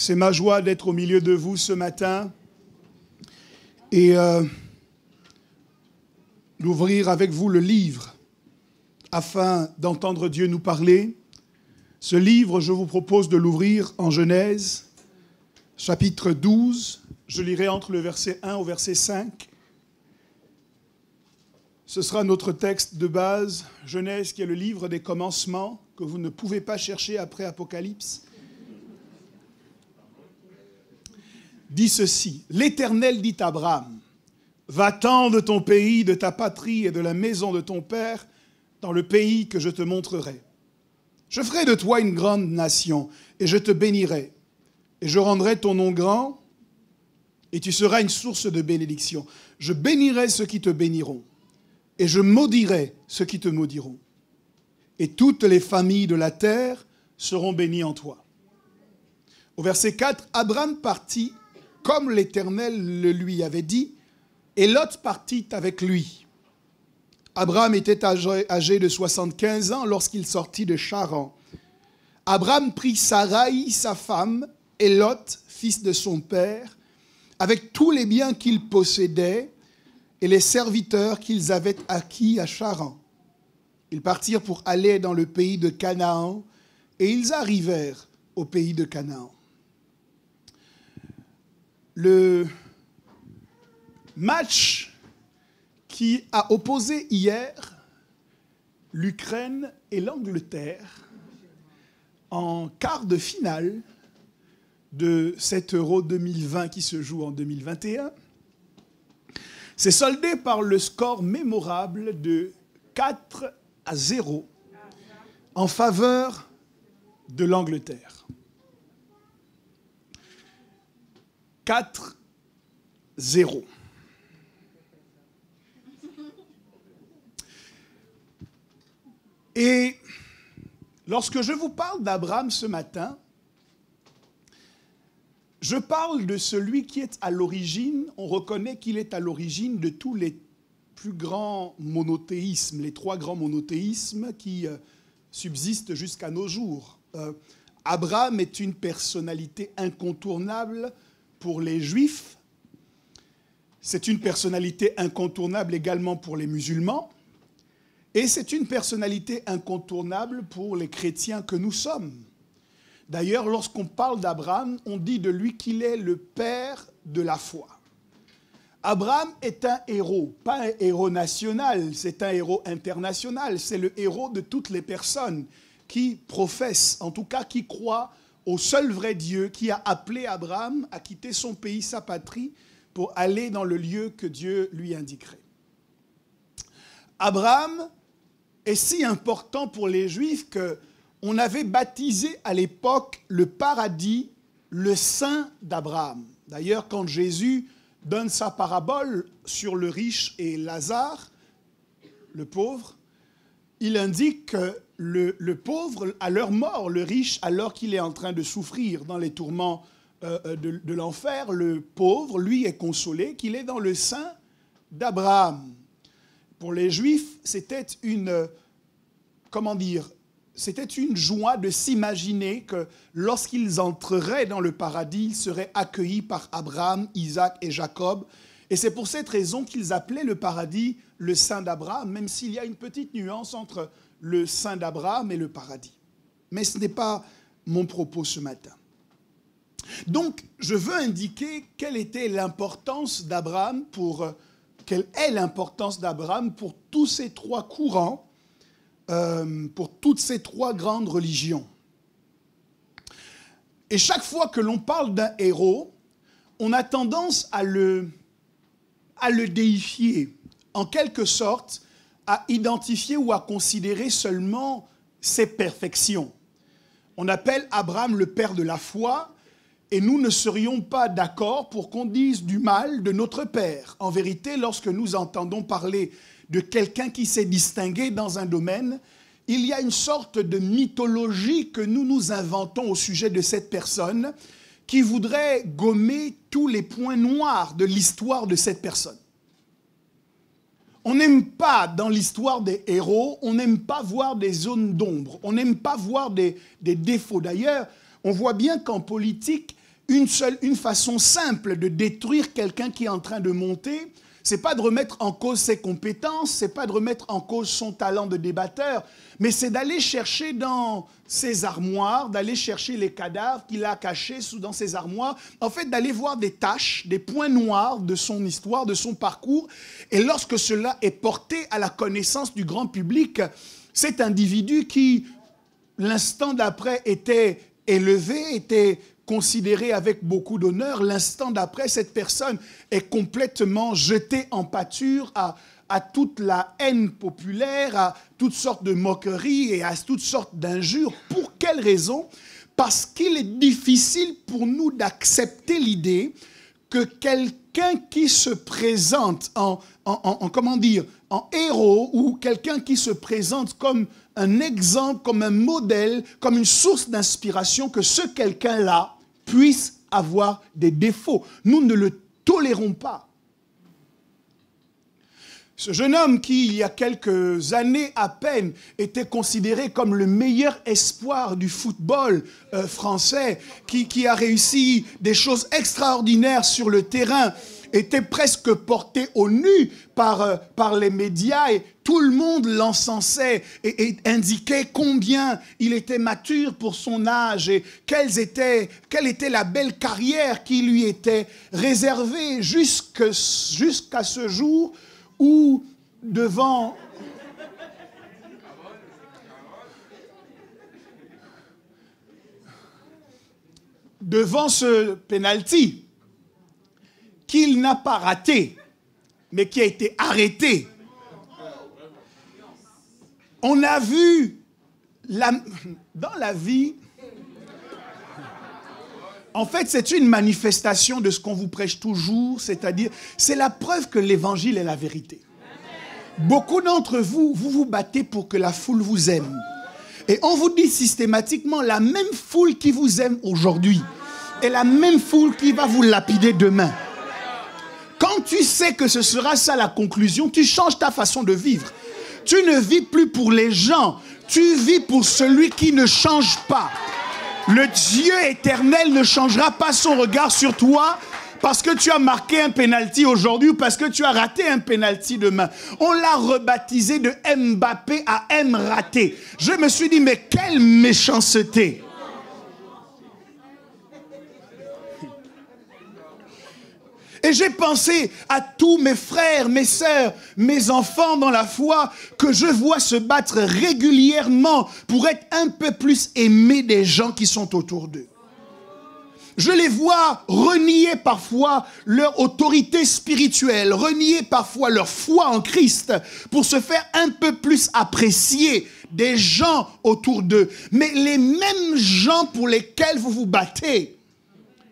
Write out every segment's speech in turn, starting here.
C'est ma joie d'être au milieu de vous ce matin et d'ouvrir avec vous le livre afin d'entendre Dieu nous parler. Ce livre, je vous propose de l'ouvrir en Genèse, chapitre 12. Je lirai entre le verset 1 au verset 5. Ce sera notre texte de base, Genèse, qui est le livre des commencements, que vous ne pouvez pas chercher après Apocalypse. Dit ceci: l'Éternel dit à Abraham, va-t'en de ton pays, de ta patrie et de la maison de ton père, dans le pays que je te montrerai. Je ferai de toi une grande nation, et je te bénirai, et je rendrai ton nom grand, et tu seras une source de bénédiction. Je bénirai ceux qui te béniront, et je maudirai ceux qui te maudiront. Et toutes les familles de la terre seront bénies en toi. Au verset 4, Abraham partit comme l'Éternel le lui avait dit, et Lot partit avec lui. Abraham était âgé de 75 ans lorsqu'il sortit de Charan. Abraham prit Saraï, sa femme, et Lot, fils de son père, avec tous les biens qu'ils possédaient et les serviteurs qu'ils avaient acquis à Charan. Ils partirent pour aller dans le pays de Canaan, et ils arrivèrent au pays de Canaan. Le match qui a opposé hier l'Ukraine et l'Angleterre en quart de finale de cet Euro 2020 qui se joue en 2021 s'est soldé par le score mémorable de 4-0 en faveur de l'Angleterre. 4-0. Et lorsque je vous parle d'Abraham ce matin, je parle de celui qui est à l'origine, on reconnaît qu'il est à l'origine de tous les plus grands monothéismes, les trois grands monothéismes qui subsistent jusqu'à nos jours. Abraham est une personnalité incontournable pour les Juifs, c'est une personnalité incontournable également pour les musulmans, et c'est une personnalité incontournable pour les chrétiens que nous sommes. D'ailleurs, lorsqu'on parle d'Abraham, on dit de lui qu'il est le père de la foi. Abraham est un héros, pas un héros national, c'est un héros international, c'est le héros de toutes les personnes qui professent, en tout cas qui croient au seul vrai Dieu qui a appelé Abraham à quitter son pays, sa patrie, pour aller dans le lieu que Dieu lui indiquerait. Abraham est si important pour les Juifs qu'on avait baptisé à l'époque le paradis le sein d'Abraham. D'ailleurs, quand Jésus donne sa parabole sur le riche et Lazare, le pauvre, il indique que le pauvre, à leur mort, le riche, alors qu'il est en train de souffrir dans les tourments de l'enfer, le pauvre, lui, est consolé qu'il est dans le sein d'Abraham. Pour les Juifs, c'était une joie de s'imaginer que lorsqu'ils entreraient dans le paradis, ils seraient accueillis par Abraham, Isaac et Jacob. Et c'est pour cette raison qu'ils appelaient le paradis le sein d'Abraham, même s'il y a une petite nuance entre le sein d'Abraham et le paradis. Mais ce n'est pas mon propos ce matin. Donc, je veux indiquer quelle est l'importance d'Abraham pour tous ces trois courants, pour toutes ces trois grandes religions. Et chaque fois que l'on parle d'un héros, on a tendance à le déifier, en quelque sorte, à identifier ou à considérer seulement ses perfections. On appelle Abraham le père de la foi, et nous ne serions pas d'accord pour qu'on dise du mal de notre père. En vérité, lorsque nous entendons parler de quelqu'un qui s'est distingué dans un domaine, il y a une sorte de mythologie que nous nous inventons au sujet de cette personne qui voudrait gommer tous les points noirs de l'histoire de cette personne. On n'aime pas, dans l'histoire des héros, on n'aime pas voir des zones d'ombre, on n'aime pas voir des défauts. D'ailleurs, on voit bien qu'en politique, une façon simple de détruire quelqu'un qui est en train de monter, c'est pas de remettre en cause ses compétences, c'est pas de remettre en cause son talent de débatteur, mais c'est d'aller chercher dans ses armoires, d'aller chercher les cadavres qu'il a cachés dans ses armoires, en fait d'aller voir des taches, des points noirs de son histoire, de son parcours, et lorsque cela est porté à la connaissance du grand public, cet individu qui, l'instant d'après, était élevé, était considéré avec beaucoup d'honneur, l'instant d'après, cette personne est complètement jetée en pâture à toute la haine populaire, à toutes sortes de moqueries et à toutes sortes d'injures. Pour quelle raison? Parce qu'il est difficile pour nous d'accepter l'idée que quelqu'un qui se présente comment dire, en héros, ou quelqu'un qui se présente comme un exemple, comme un modèle, comme une source d'inspiration, que ce quelqu'un-là puisse avoir des défauts. Nous ne le tolérons pas. Ce jeune homme qui, il y a quelques années à peine, était considéré comme le meilleur espoir du football français, qui a réussi des choses extraordinaires sur le terrain, était presque porté au nu par les médias, et tout le monde l'encensait et indiquait combien il était mature pour son âge et quelle était la belle carrière qui lui était réservée jusqu'à ce jour où devant ce penalty qu'il n'a pas raté, mais qui a été arrêté, on a vu dans la vie, en fait, c'est une manifestation de ce qu'on vous prêche toujours, c'est-à-dire, c'est la preuve que l'évangile est la vérité. Beaucoup d'entre vous, vous battez pour que la foule vous aime. Et on vous dit systématiquement, la même foule qui vous aime aujourd'hui est la même foule qui va vous lapider demain. Quand tu sais que ce sera ça la conclusion, tu changes ta façon de vivre. Tu ne vis plus pour les gens, tu vis pour celui qui ne change pas. Le Dieu éternel ne changera pas son regard sur toi parce que tu as marqué un penalty aujourd'hui ou parce que tu as raté un penalty demain. On l'a rebaptisé de Mbappé à M raté. Je me suis dit, mais quelle méchanceté! Et j'ai pensé à tous mes frères, mes sœurs, mes enfants dans la foi que je vois se battre régulièrement pour être un peu plus aimés des gens qui sont autour d'eux. Je les vois renier parfois leur autorité spirituelle, renier parfois leur foi en Christ pour se faire un peu plus apprécier des gens autour d'eux. Mais les mêmes gens pour lesquels vous vous battez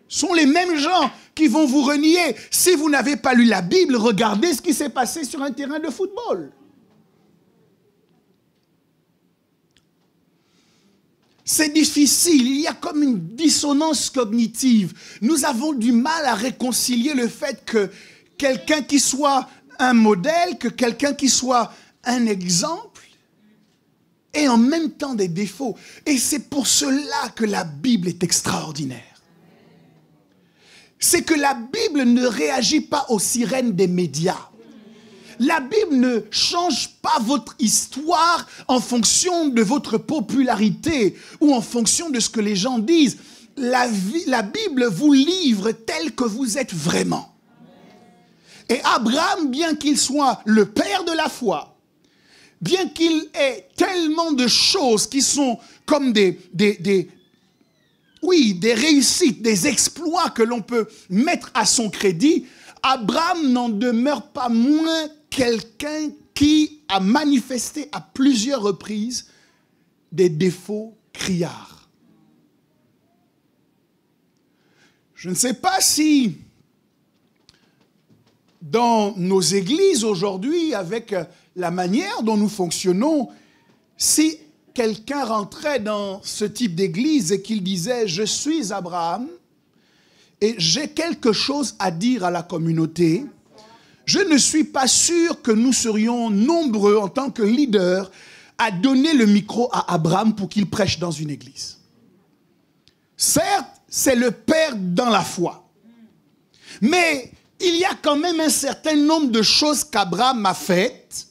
sont les mêmes gens qui vont vous renier. Si vous n'avez pas lu la Bible, regardez ce qui s'est passé sur un terrain de football. C'est difficile, il y a comme une dissonance cognitive. Nous avons du mal à réconcilier le fait que quelqu'un qui soit un modèle, que quelqu'un qui soit un exemple, ait en même temps des défauts. Et c'est pour cela que la Bible est extraordinaire. C'est que la Bible ne réagit pas aux sirènes des médias. La Bible ne change pas votre histoire en fonction de votre popularité ou en fonction de ce que les gens disent. La Bible vous livre tel que vous êtes vraiment. Et Abraham, bien qu'il soit le père de la foi, bien qu'il ait tellement de choses qui sont comme des réussites, des exploits que l'on peut mettre à son crédit, Abraham n'en demeure pas moins quelqu'un qui a manifesté à plusieurs reprises des défauts criards. Je ne sais pas si dans nos églises aujourd'hui, avec la manière dont nous fonctionnons, si quelqu'un rentrait dans ce type d'église et qu'il disait « Je suis Abraham et j'ai quelque chose à dire à la communauté », je ne suis pas sûr que nous serions nombreux en tant que leaders à donner le micro à Abraham pour qu'il prêche dans une église. Certes, c'est le père dans la foi. Mais il y a quand même un certain nombre de choses qu'Abraham a faites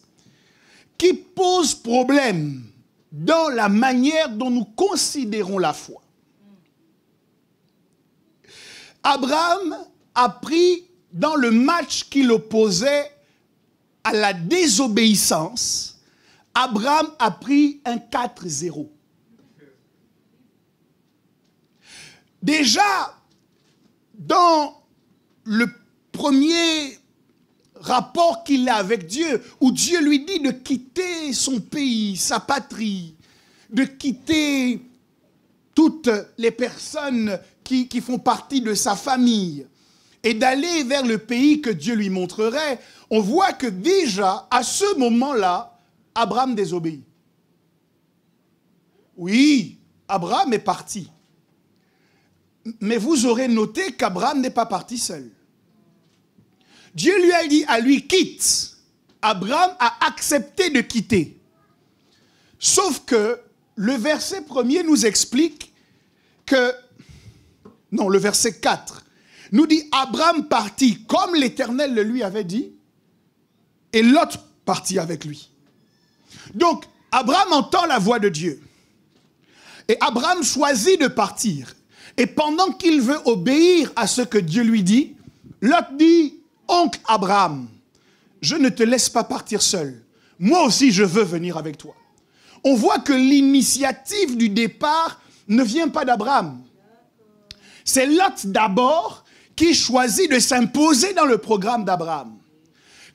qui posent problème dans la manière dont nous considérons la foi. Abraham a pris dans le match qui l'opposait à la désobéissance, Abraham a pris un 4-0. Déjà, dans le premier rapport qu'il a avec Dieu, où Dieu lui dit de quitter son pays, sa patrie, de quitter toutes les personnes qui font partie de sa famille et d'aller vers le pays que Dieu lui montrerait, on voit que déjà, à ce moment-là, Abraham désobéit. Oui, Abraham est parti. Mais vous aurez noté qu'Abraham n'est pas parti seul. Dieu lui a dit à lui, quitte. Abraham a accepté de quitter. Sauf que le verset 1er nous explique que, non, le verset 4 nous dit, Abraham partit comme l'Éternel le lui avait dit, et Lot partit avec lui. Donc, Abraham entend la voix de Dieu. Et Abraham choisit de partir. Et pendant qu'il veut obéir à ce que Dieu lui dit, Lot dit, oncle Abraham, je ne te laisse pas partir seul. Moi aussi, je veux venir avec toi. On voit que l'initiative du départ ne vient pas d'Abraham. C'est Lot d'abord qui choisit de s'imposer dans le programme d'Abraham.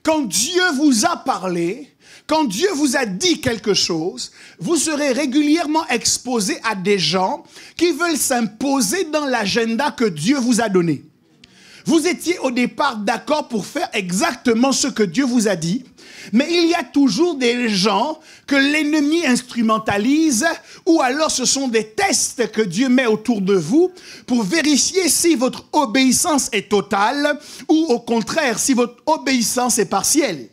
Quand Dieu vous a parlé, quand Dieu vous a dit quelque chose, vous serez régulièrement exposé à des gens qui veulent s'imposer dans l'agenda que Dieu vous a donné. Vous étiez au départ d'accord pour faire exactement ce que Dieu vous a dit, mais il y a toujours des gens que l'ennemi instrumentalise, ou alors ce sont des tests que Dieu met autour de vous pour vérifier si votre obéissance est totale ou au contraire si votre obéissance est partielle.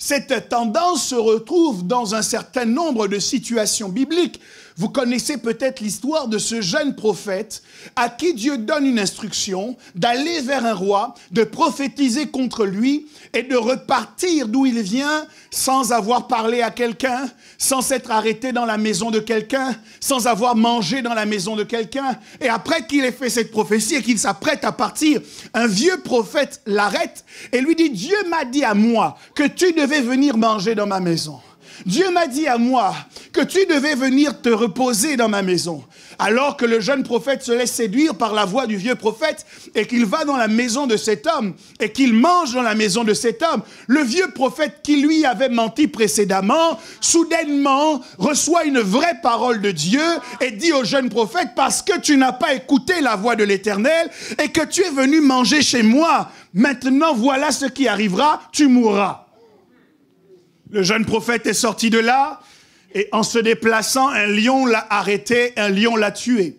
Cette tendance se retrouve dans un certain nombre de situations bibliques. Vous connaissez peut-être l'histoire de ce jeune prophète à qui Dieu donne une instruction d'aller vers un roi, de prophétiser contre lui et de repartir d'où il vient sans avoir parlé à quelqu'un, sans s'être arrêté dans la maison de quelqu'un, sans avoir mangé dans la maison de quelqu'un. Et après qu'il ait fait cette prophétie et qu'il s'apprête à partir, un vieux prophète l'arrête et lui dit « Dieu m'a dit à moi que tu devais venir manger dans ma maison. Dieu m'a dit à moi que tu devais venir te reposer dans ma maison. » Alors que le jeune prophète se laisse séduire par la voix du vieux prophète et qu'il va dans la maison de cet homme et qu'il mange dans la maison de cet homme, le vieux prophète qui lui avait menti précédemment, soudainement reçoit une vraie parole de Dieu et dit au jeune prophète, parce que tu n'as pas écouté la voix de l'Éternel et que tu es venu manger chez moi, maintenant voilà ce qui arrivera, tu mourras. Le jeune prophète est sorti de là, et en se déplaçant, un lion l'a arrêté, un lion l'a tué.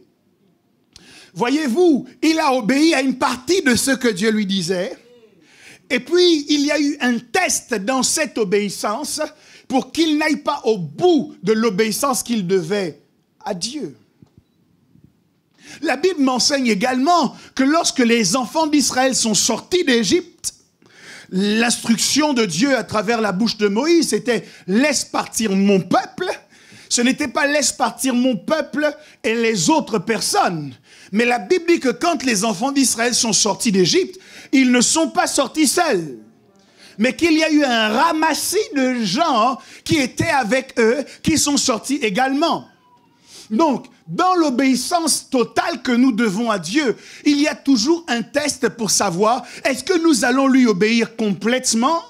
Voyez-vous, il a obéi à une partie de ce que Dieu lui disait, et puis il y a eu un test dans cette obéissance pour qu'il n'aille pas au bout de l'obéissance qu'il devait à Dieu. La Bible m'enseigne également que lorsque les enfants d'Israël sont sortis d'Égypte, l'instruction de Dieu à travers la bouche de Moïse, c'était « laisse partir mon peuple ». Ce n'était pas « laisse partir mon peuple et les autres personnes ». Mais la Bible dit que quand les enfants d'Israël sont sortis d'Égypte, ils ne sont pas sortis seuls. Mais qu'il y a eu un ramassis de gens qui étaient avec eux, qui sont sortis également. Donc, dans l'obéissance totale que nous devons à Dieu, il y a toujours un test pour savoir, est-ce que nous allons lui obéir complètement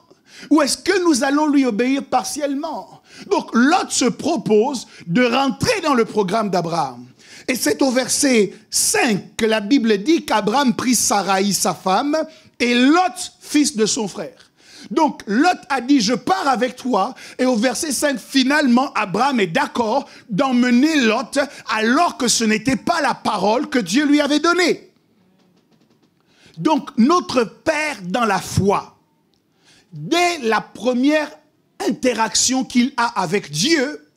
ou est-ce que nous allons lui obéir partiellement? Donc, Lot se propose de rentrer dans le programme d'Abraham. Et c'est au verset 5 que la Bible dit qu'Abraham prit Sarai, sa femme, et Lot, fils de son frère. Donc, Lot a dit, je pars avec toi. Et au verset 5, finalement, Abraham est d'accord d'emmener Lot alors que ce n'était pas la parole que Dieu lui avait donnée. Donc, notre Père dans la foi, dès la première interaction qu'il a avec Dieu,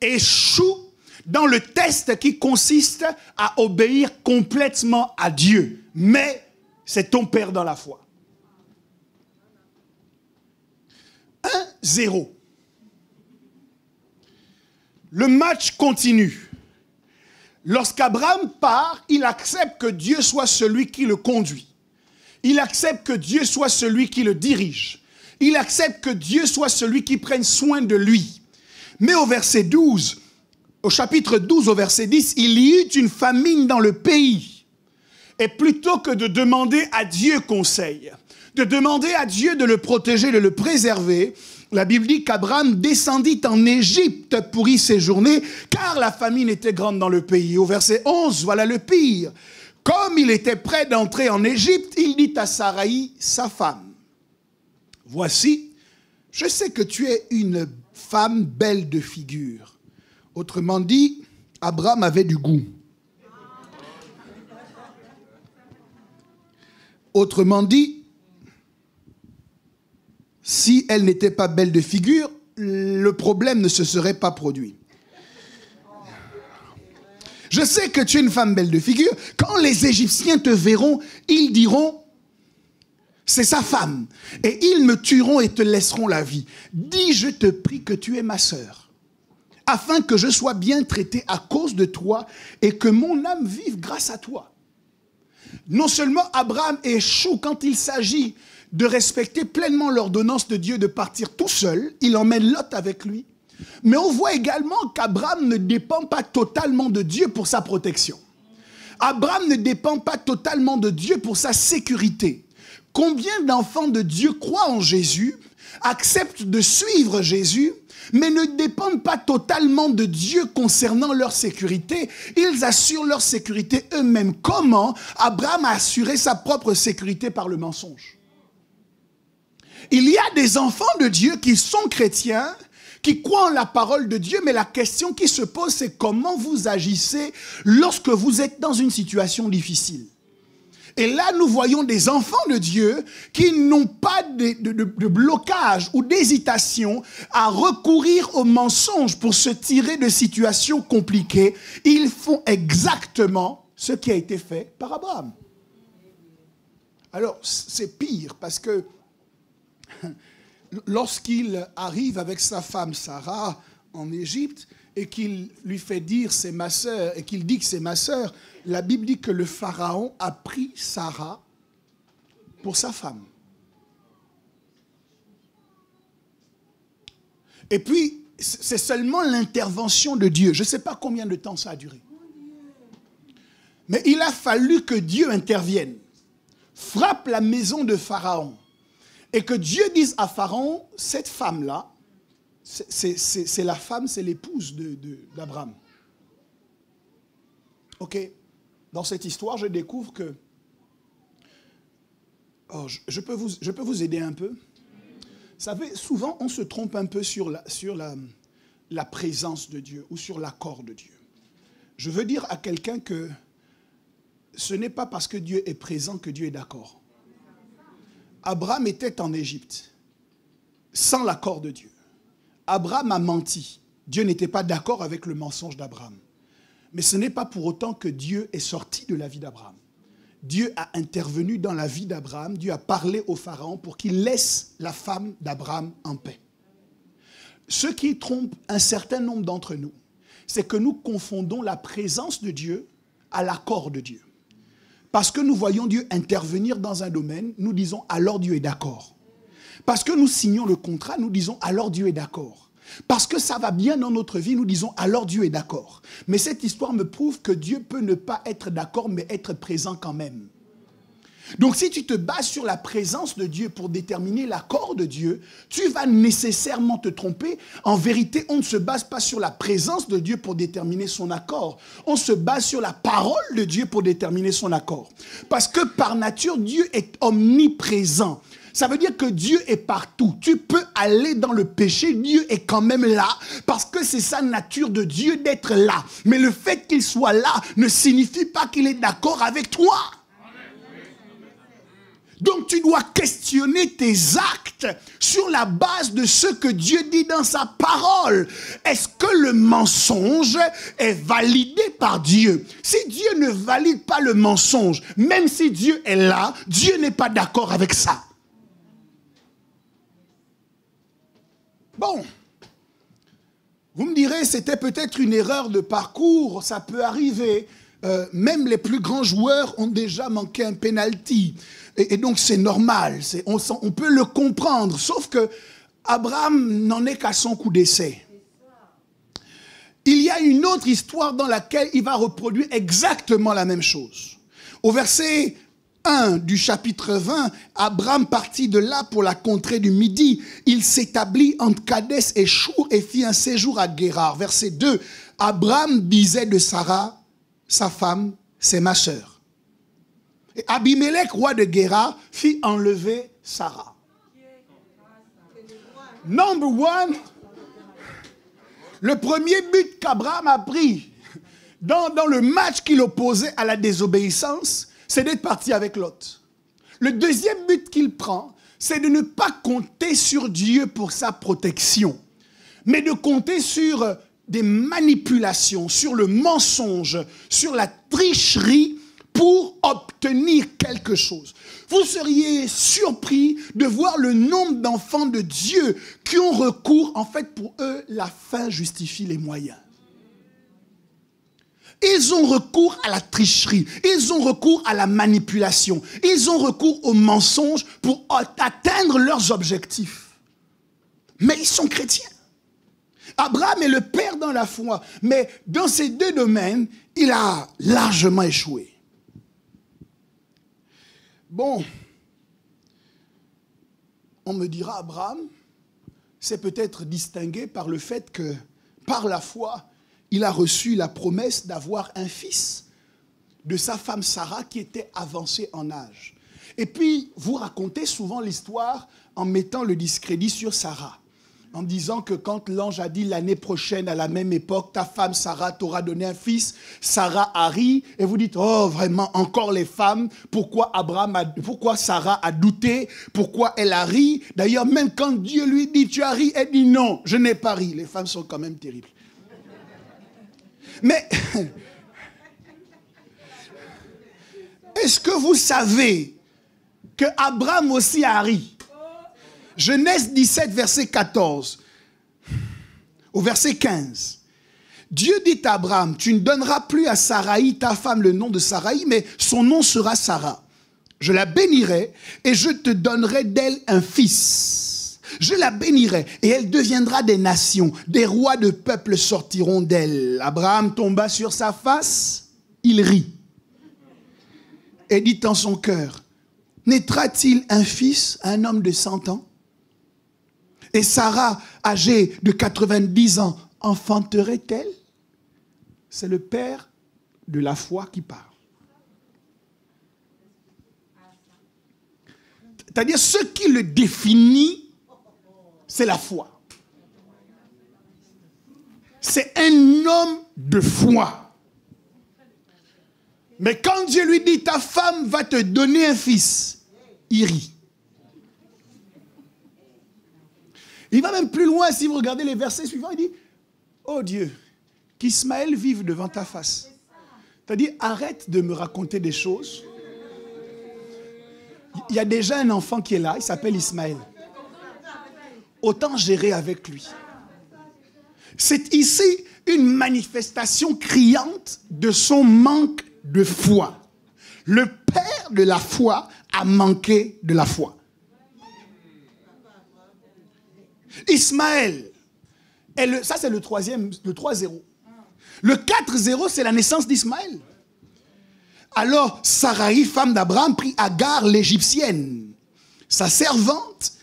échoue dans le test qui consiste à obéir complètement à Dieu. Mais c'est ton père dans la foi. 1-0. Le match continue. Lorsqu'Abraham part, il accepte que Dieu soit celui qui le conduit. Il accepte que Dieu soit celui qui le dirige. Il accepte que Dieu soit celui qui prenne soin de lui. Mais au verset 12, au chapitre 12, au verset 10, il y eut une famine dans le pays. Et plutôt que de demander à Dieu conseil, de demander à Dieu de le protéger, de le préserver, la Bible dit qu'Abraham descendit en Égypte pour y séjourner, car la famine était grande dans le pays. Au verset 11, voilà le pire. Comme il était prêt d'entrer en Égypte, il dit à Saraï, sa femme, « Voici, je sais que tu es une femme belle de figure. » Autrement dit, Abraham avait du goût. Autrement dit, si elle n'était pas belle de figure, le problème ne se serait pas produit. Je sais que tu es une femme belle de figure. Quand les Égyptiens te verront, ils diront, c'est sa femme. Et ils me tueront et te laisseront la vie. Dis, je te prie que tu es ma sœur, afin que je sois bien traité à cause de toi et que mon âme vive grâce à toi. Non seulement Abraham échoue quand il s'agit de respecter pleinement l'ordonnance de Dieu de partir tout seul, il emmène Lot avec lui. Mais on voit également qu'Abraham ne dépend pas totalement de Dieu pour sa protection. Abraham ne dépend pas totalement de Dieu pour sa sécurité. Combien d'enfants de Dieu croient en Jésus, acceptent de suivre Jésus, mais ne dépendent pas totalement de Dieu concernant leur sécurité. Ils assurent leur sécurité eux-mêmes. Comment Abraham a assuré sa propre sécurité par le mensonge? Il y a des enfants de Dieu qui sont chrétiens, qui croient en la parole de Dieu, mais la question qui se pose, c'est comment vous agissez lorsque vous êtes dans une situation difficile. Et là, nous voyons des enfants de Dieu qui n'ont pas de blocage ou d'hésitation à recourir au mensonge pour se tirer de situations compliquées. Ils font exactement ce qui a été fait par Abraham. Alors, c'est pire parce que lorsqu'il arrive avec sa femme Sarah en Égypte et qu'il lui fait dire c'est ma sœur et qu'il dit que c'est ma sœur, la Bible dit que le Pharaon a pris Sarah pour sa femme. Et puis, c'est seulement l'intervention de Dieu. Je ne sais pas combien de temps ça a duré. Mais il a fallu que Dieu intervienne, frappe la maison de Pharaon. Et que Dieu dise à Pharaon, cette femme-là, c'est la femme, c'est l'épouse d'Abraham. Ok, dans cette histoire, je découvre que... Oh, je peux vous aider un peu. Vous savez, souvent, on se trompe un peu sur la présence de Dieu ou sur l'accord de Dieu. Je veux dire à quelqu'un que ce n'est pas parce que Dieu est présent que Dieu est d'accord. Abraham était en Égypte, sans l'accord de Dieu. Abraham a menti. Dieu n'était pas d'accord avec le mensonge d'Abraham. Mais ce n'est pas pour autant que Dieu est sorti de la vie d'Abraham. Dieu a intervenu dans la vie d'Abraham. Dieu a parlé au Pharaon pour qu'il laisse la femme d'Abraham en paix. Ce qui trompe un certain nombre d'entre nous, c'est que nous confondons la présence de Dieu à l'accord de Dieu. Parce que nous voyons Dieu intervenir dans un domaine, nous disons alors Dieu est d'accord. Parce que nous signons le contrat, nous disons alors Dieu est d'accord. Parce que ça va bien dans notre vie, nous disons alors Dieu est d'accord. Mais cette histoire me prouve que Dieu peut ne pas être d'accord, mais être présent quand même. Donc si tu te bases sur la présence de Dieu pour déterminer l'accord de Dieu, tu vas nécessairement te tromper. En vérité, on ne se base pas sur la présence de Dieu pour déterminer son accord. On se base sur la parole de Dieu pour déterminer son accord. Parce que par nature, Dieu est omniprésent. Ça veut dire que Dieu est partout. Tu peux aller dans le péché, Dieu est quand même là, parce que c'est sa nature de Dieu d'être là. Mais le fait qu'il soit là ne signifie pas qu'il est d'accord avec toi. Donc tu dois questionner tes actes sur la base de ce que Dieu dit dans sa parole. Est-ce que le mensonge est validé par Dieu? Si Dieu ne valide pas le mensonge, même si Dieu est là, Dieu n'est pas d'accord avec ça. Bon, vous me direz, c'était peut-être une erreur de parcours, ça peut arriver. Même les plus grands joueurs ont déjà manqué un penalty. Et donc c'est normal, on peut le comprendre. Sauf que Abraham n'en est qu'à son coup d'essai. Il y a une autre histoire dans laquelle il va reproduire exactement la même chose. Au verset 1 du chapitre 20, Abraham partit de là pour la contrée du Midi. Il s'établit entre Kadès et Chour et fit un séjour à Guérar. Verset 2, Abraham disait de Sarah, sa femme, c'est ma sœur. Et Abimelech, roi de Guérar, fit enlever Sarah. Number one, le premier but qu'Abraham a pris dans le match qu'il opposait à la désobéissance, c'est d'être parti avec Lot. Le deuxième but qu'il prend, c'est de ne pas compter sur Dieu pour sa protection, mais de compter sur des manipulations, sur le mensonge, sur la tricherie pour obtenir quelque chose. Vous seriez surpris de voir le nombre d'enfants de Dieu qui ont recours, en fait pour eux, la fin justifie les moyens. Ils ont recours à la tricherie, ils ont recours à la manipulation, ils ont recours au mensonge pour atteindre leurs objectifs. Mais ils sont chrétiens. Abraham est le père dans la foi, mais dans ces deux domaines, il a largement échoué. Bon, on me dira, Abraham s'est peut-être distingué par le fait que, par la foi, il a reçu la promesse d'avoir un fils de sa femme Sarah qui était avancée en âge. Et puis, vous racontez souvent l'histoire en mettant le discrédit sur Sarah, en disant que quand l'ange a dit l'année prochaine, à la même époque, ta femme Sarah t'aura donné un fils, Sarah a ri, et vous dites, oh vraiment, encore les femmes, pourquoi Sarah a douté, pourquoi elle a ri? D'ailleurs, même quand Dieu lui dit, tu as ri, elle dit non, je n'ai pas ri. Les femmes sont quand même terribles. Mais, est-ce que vous savez que Abraham aussi a ri? Genèse 17, verset 14, au verset 15. Dieu dit à Abraham, tu ne donneras plus à Saraï, ta femme, le nom de Saraï, mais son nom sera Sarah. Je la bénirai et je te donnerai d'elle un fils. Je la bénirai et elle deviendra des nations. Des rois de peuples sortiront d'elle. Abraham tomba sur sa face, il rit. Et dit en son cœur, naîtra-t-il un fils à un homme de 100 ans? Et Sarah, âgée de 90 ans, enfanterait-elle? C'est le père de la foi qui parle. C'est-à-dire, ce qui le définit, c'est la foi. C'est un homme de foi. Mais quand Dieu lui dit, ta femme va te donner un fils, il rit. Il va même plus loin, si vous regardez les versets suivants, il dit, oh Dieu, qu'Ismaël vive devant ta face. C'est-à-dire, arrête de me raconter des choses. Il y a déjà un enfant qui est là, il s'appelle Ismaël. Autant gérer avec lui. C'est ici une manifestation criante de son manque de foi. Le père de la foi a manqué de la foi. Ismaël, ça c'est le 3-0. Le 4-0, c'est la naissance d'Ismaël. Alors, Saraï, femme d'Abraham, prit Agar, l'Égyptienne, sa servante,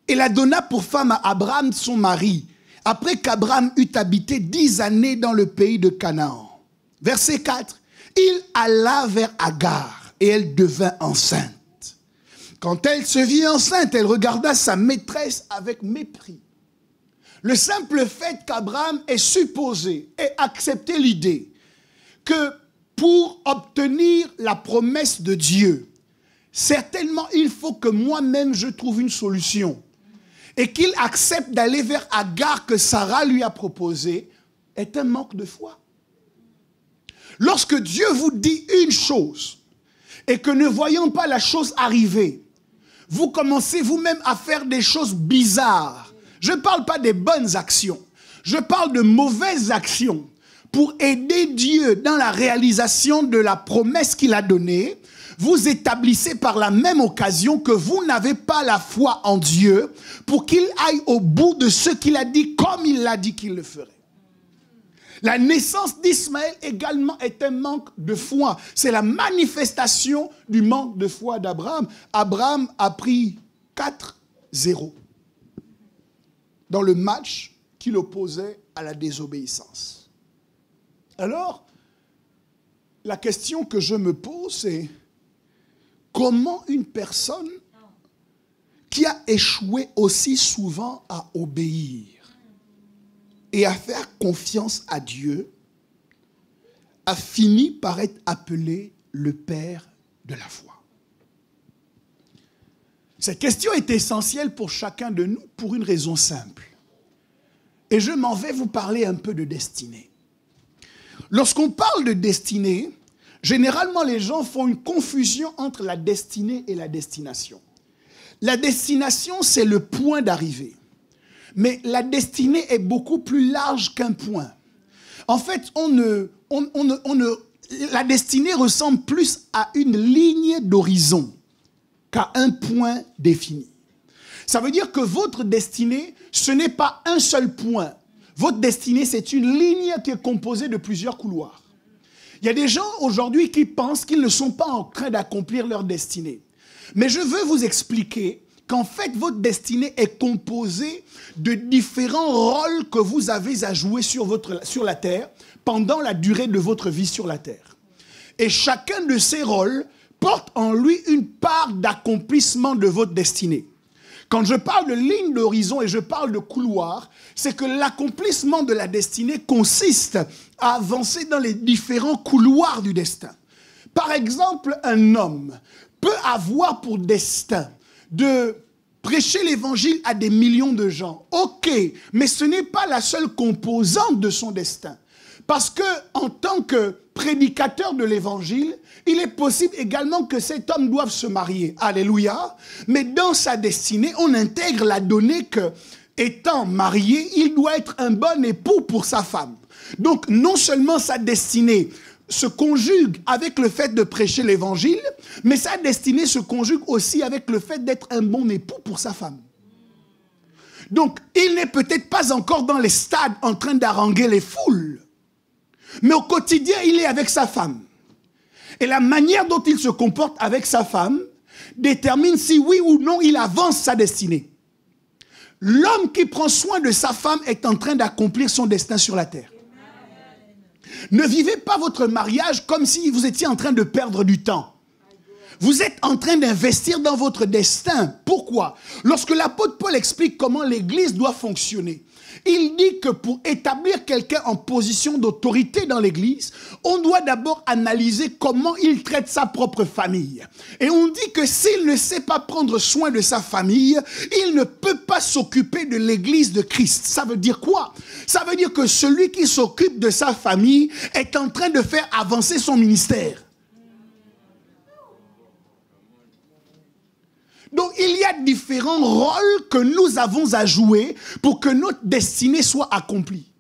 et la donna pour femme à Abraham, son mari, après qu'Abraham eut habité 10 années dans le pays de Canaan. Verset 4, il alla vers Agar, et elle devint enceinte. Quand elle se vit enceinte, elle regarda sa maîtresse avec mépris. Le simple fait qu'Abraham ait supposé et accepté l'idée que pour obtenir la promesse de Dieu, certainement il faut que moi-même je trouve une solution. Et qu'il accepte d'aller vers Agar que Sarah lui a proposé, est un manque de foi. Lorsque Dieu vous dit une chose, et que ne voyant pas la chose arriver, vous commencez vous-même à faire des choses bizarres. Je ne parle pas des bonnes actions, je parle de mauvaises actions pour aider Dieu dans la réalisation de la promesse qu'il a donnée. Vous établissez par la même occasion que vous n'avez pas la foi en Dieu pour qu'il aille au bout de ce qu'il a dit comme il l'a dit qu'il le ferait. La naissance d'Ismaël également est un manque de foi. C'est la manifestation du manque de foi d'Abraham. Abraham a pris 4-0 dans le match qui l'opposait à la désobéissance. Alors, la question que je me pose, c'est comment une personne qui a échoué aussi souvent à obéir et à faire confiance à Dieu, a fini par être appelé le Père de la foi. Cette question est essentielle pour chacun de nous pour une raison simple. Et je m'en vais vous parler un peu de destinée. Lorsqu'on parle de destinée, généralement les gens font une confusion entre la destinée et la destination. La destination, c'est le point d'arrivée. Mais la destinée est beaucoup plus large qu'un point. En fait, la destinée ressemble plus à une ligne d'horizon qu'à un point défini. Ça veut dire que votre destinée, ce n'est pas un seul point. Votre destinée, c'est une ligne qui est composée de plusieurs couloirs. Il y a des gens aujourd'hui qui pensent qu'ils ne sont pas en train d'accomplir leur destinée. Mais je veux vous expliquer qu'en fait, votre destinée est composée de différents rôles que vous avez à jouer sur la terre pendant la durée de votre vie sur la terre. Et chacun de ces rôles porte en lui une part d'accomplissement de votre destinée. Quand je parle de ligne d'horizon et je parle de couloir, c'est que l'accomplissement de la destinée consiste à avancer dans les différents couloirs du destin. Par exemple, un homme peut avoir pour destin de prêcher l'évangile à des millions de gens. Ok, mais ce n'est pas la seule composante de son destin. Parce que, en tant que prédicateur de l'évangile, il est possible également que cet homme doive se marier. Alléluia. Mais dans sa destinée, on intègre la donnée que, étant marié, il doit être un bon époux pour sa femme. Donc, non seulement sa destinée se conjugue avec le fait de prêcher l'évangile, mais sa destinée se conjugue aussi avec le fait d'être un bon époux pour sa femme. Donc, il n'est peut-être pas encore dans les stades en train d'haranguer les foules, mais au quotidien, il est avec sa femme. Et la manière dont il se comporte avec sa femme détermine si oui ou non il avance sa destinée. L'homme qui prend soin de sa femme est en train d'accomplir son destin sur la terre. Ne vivez pas votre mariage comme si vous étiez en train de perdre du temps. Vous êtes en train d'investir dans votre destin. Pourquoi? Lorsque l'apôtre Paul explique comment l'Église doit fonctionner, il dit que pour établir quelqu'un en position d'autorité dans l'Église, on doit d'abord analyser comment il traite sa propre famille. Et on dit que s'il ne sait pas prendre soin de sa famille, il ne peut pas s'occuper de l'Église de Christ. Ça veut dire quoi? Ça veut dire que celui qui s'occupe de sa famille est en train de faire avancer son ministère. Donc, il y a différents rôles que nous avons à jouer pour que notre destinée soit accomplie.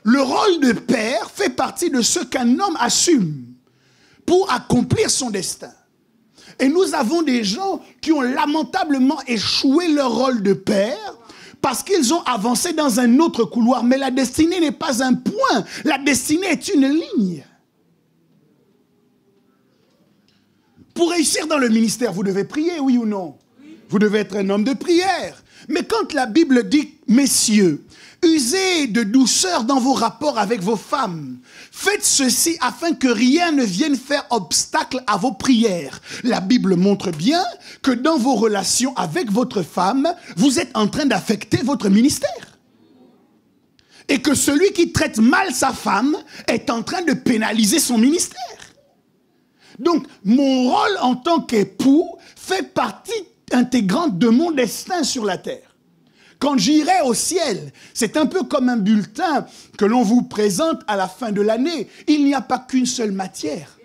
Le rôle de père fait partie de ce qu'un homme assume pour accomplir son destin. Et nous avons des gens qui ont lamentablement échoué leur rôle de père parce qu'ils ont avancé dans un autre couloir. Mais la destinée n'est pas un point, la destinée est une ligne. Pour réussir dans le ministère, vous devez prier, oui ou non? Oui. Vous devez être un homme de prière. Mais quand la Bible dit, messieurs, usez de douceur dans vos rapports avec vos femmes, faites ceci afin que rien ne vienne faire obstacle à vos prières. La Bible montre bien que dans vos relations avec votre femme, vous êtes en train d'affecter votre ministère. Et que celui qui traite mal sa femme est en train de pénaliser son ministère. Donc, mon rôle en tant qu'époux fait partie intégrante de mon destin sur la terre. Quand j'irai au ciel, c'est un peu comme un bulletin que l'on vous présente à la fin de l'année. Il n'y a pas qu'une seule matière.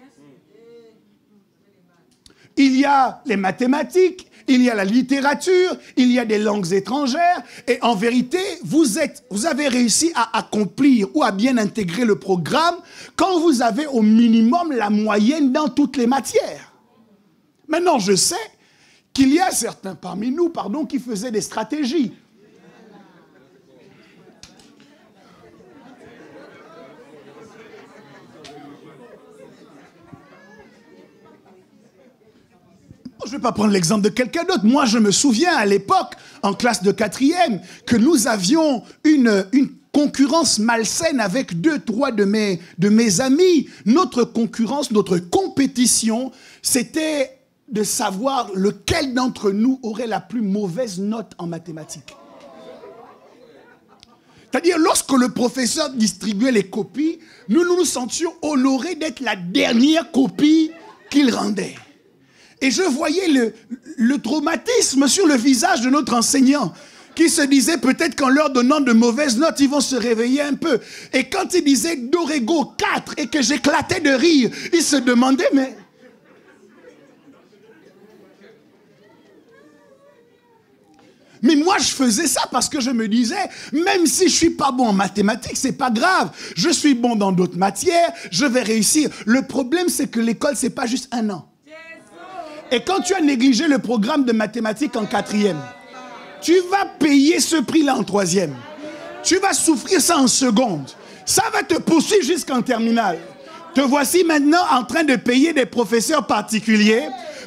Il y a les mathématiques, il y a la littérature, il y a des langues étrangères. Et en vérité, vous avez réussi à accomplir ou à bien intégrer le programme quand vous avez au minimum la moyenne dans toutes les matières. Maintenant, je sais qu'il y a certains parmi nous, qui faisaient des stratégies. Je ne vais pas prendre l'exemple de quelqu'un d'autre. Moi, je me souviens à l'époque, en classe de 4e, que nous avions une concurrence malsaine avec 2-3 de mes amis. Notre concurrence, notre compétition, c'était de savoir lequel d'entre nous aurait la plus mauvaise note en mathématiques. C'est-à-dire, lorsque le professeur distribuait les copies, nous nous sentions honorés d'être la dernière copie qu'il rendait. Et je voyais le traumatisme sur le visage de notre enseignant, qui se disait peut-être qu'en leur donnant de mauvaises notes, ils vont se réveiller un peu. Et quand il disait Dorego 4 et que j'éclatais de rire, il se demandait, mais moi, je faisais ça parce que je me disais, même si je ne suis pas bon en mathématiques, ce n'est pas grave. Je suis bon dans d'autres matières, je vais réussir. Le problème, c'est que l'école, ce n'est pas juste 1 an. Et quand tu as négligé le programme de mathématiques en 4e, tu vas payer ce prix-là en 3e. Tu vas souffrir ça en seconde. Ça va te poursuivre jusqu'en terminale. Te voici maintenant en train de payer des professeurs particuliers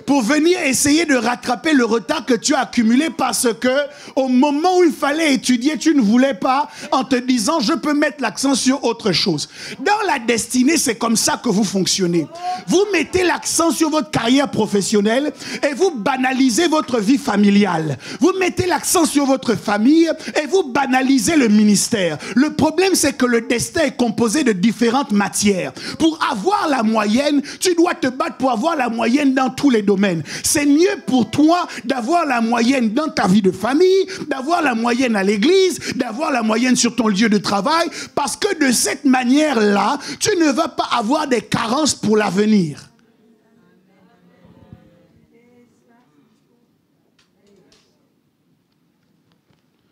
pour venir essayer de rattraper le retard que tu as accumulé parce que au moment où il fallait étudier, tu ne voulais pas en te disant je peux mettre l'accent sur autre chose. Dans la destinée, c'est comme ça que vous fonctionnez. Vous mettez l'accent sur votre carrière professionnelle et vous banalisez votre vie familiale. Vous mettez l'accent sur votre famille et vous banalisez le ministère. Le problème, c'est que le destin est composé de différentes matières. Pour avoir la moyenne, tu dois te battre pour avoir la moyenne dans tous les domaines. C'est mieux pour toi d'avoir la moyenne dans ta vie de famille, d'avoir la moyenne à l'église, d'avoir la moyenne sur ton lieu de travail, parce que de cette manière-là, tu ne vas pas avoir des carences pour l'avenir.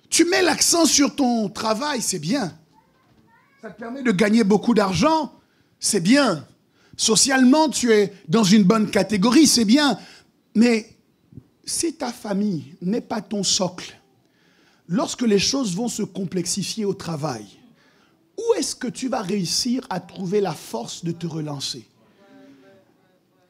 Tu mets l'accent sur ton travail, c'est bien. Ça te permet de gagner beaucoup d'argent, c'est bien. Socialement, tu es dans une bonne catégorie, c'est bien. Mais si ta famille n'est pas ton socle, lorsque les choses vont se complexifier au travail, où est-ce que tu vas réussir à trouver la force de te relancer?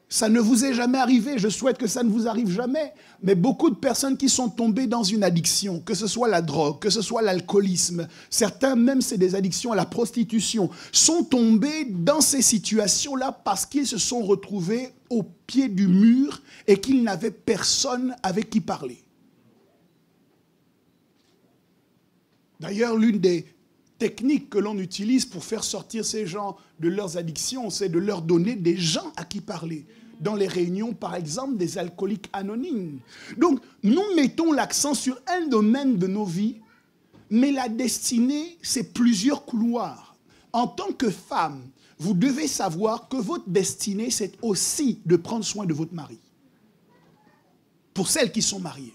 Ça ne vous est jamais arrivé, je souhaite que ça ne vous arrive jamais, mais beaucoup de personnes qui sont tombées dans une addiction, que ce soit la drogue, que ce soit l'alcoolisme, certains même c'est des addictions à la prostitution, sont tombés dans ces situations-là parce qu'ils se sont retrouvés au pied du mur et qu'ils n'avaient personne avec qui parler. D'ailleurs, l'une des techniques que l'on utilise pour faire sortir ces gens de leurs addictions, c'est de leur donner des gens à qui parler. Dans les réunions, par exemple, des alcooliques anonymes. Donc, nous mettons l'accent sur un domaine de nos vies, mais la destinée, c'est plusieurs couloirs. En tant que femme, vous devez savoir que votre destinée, c'est aussi de prendre soin de votre mari. Pour celles qui sont mariées.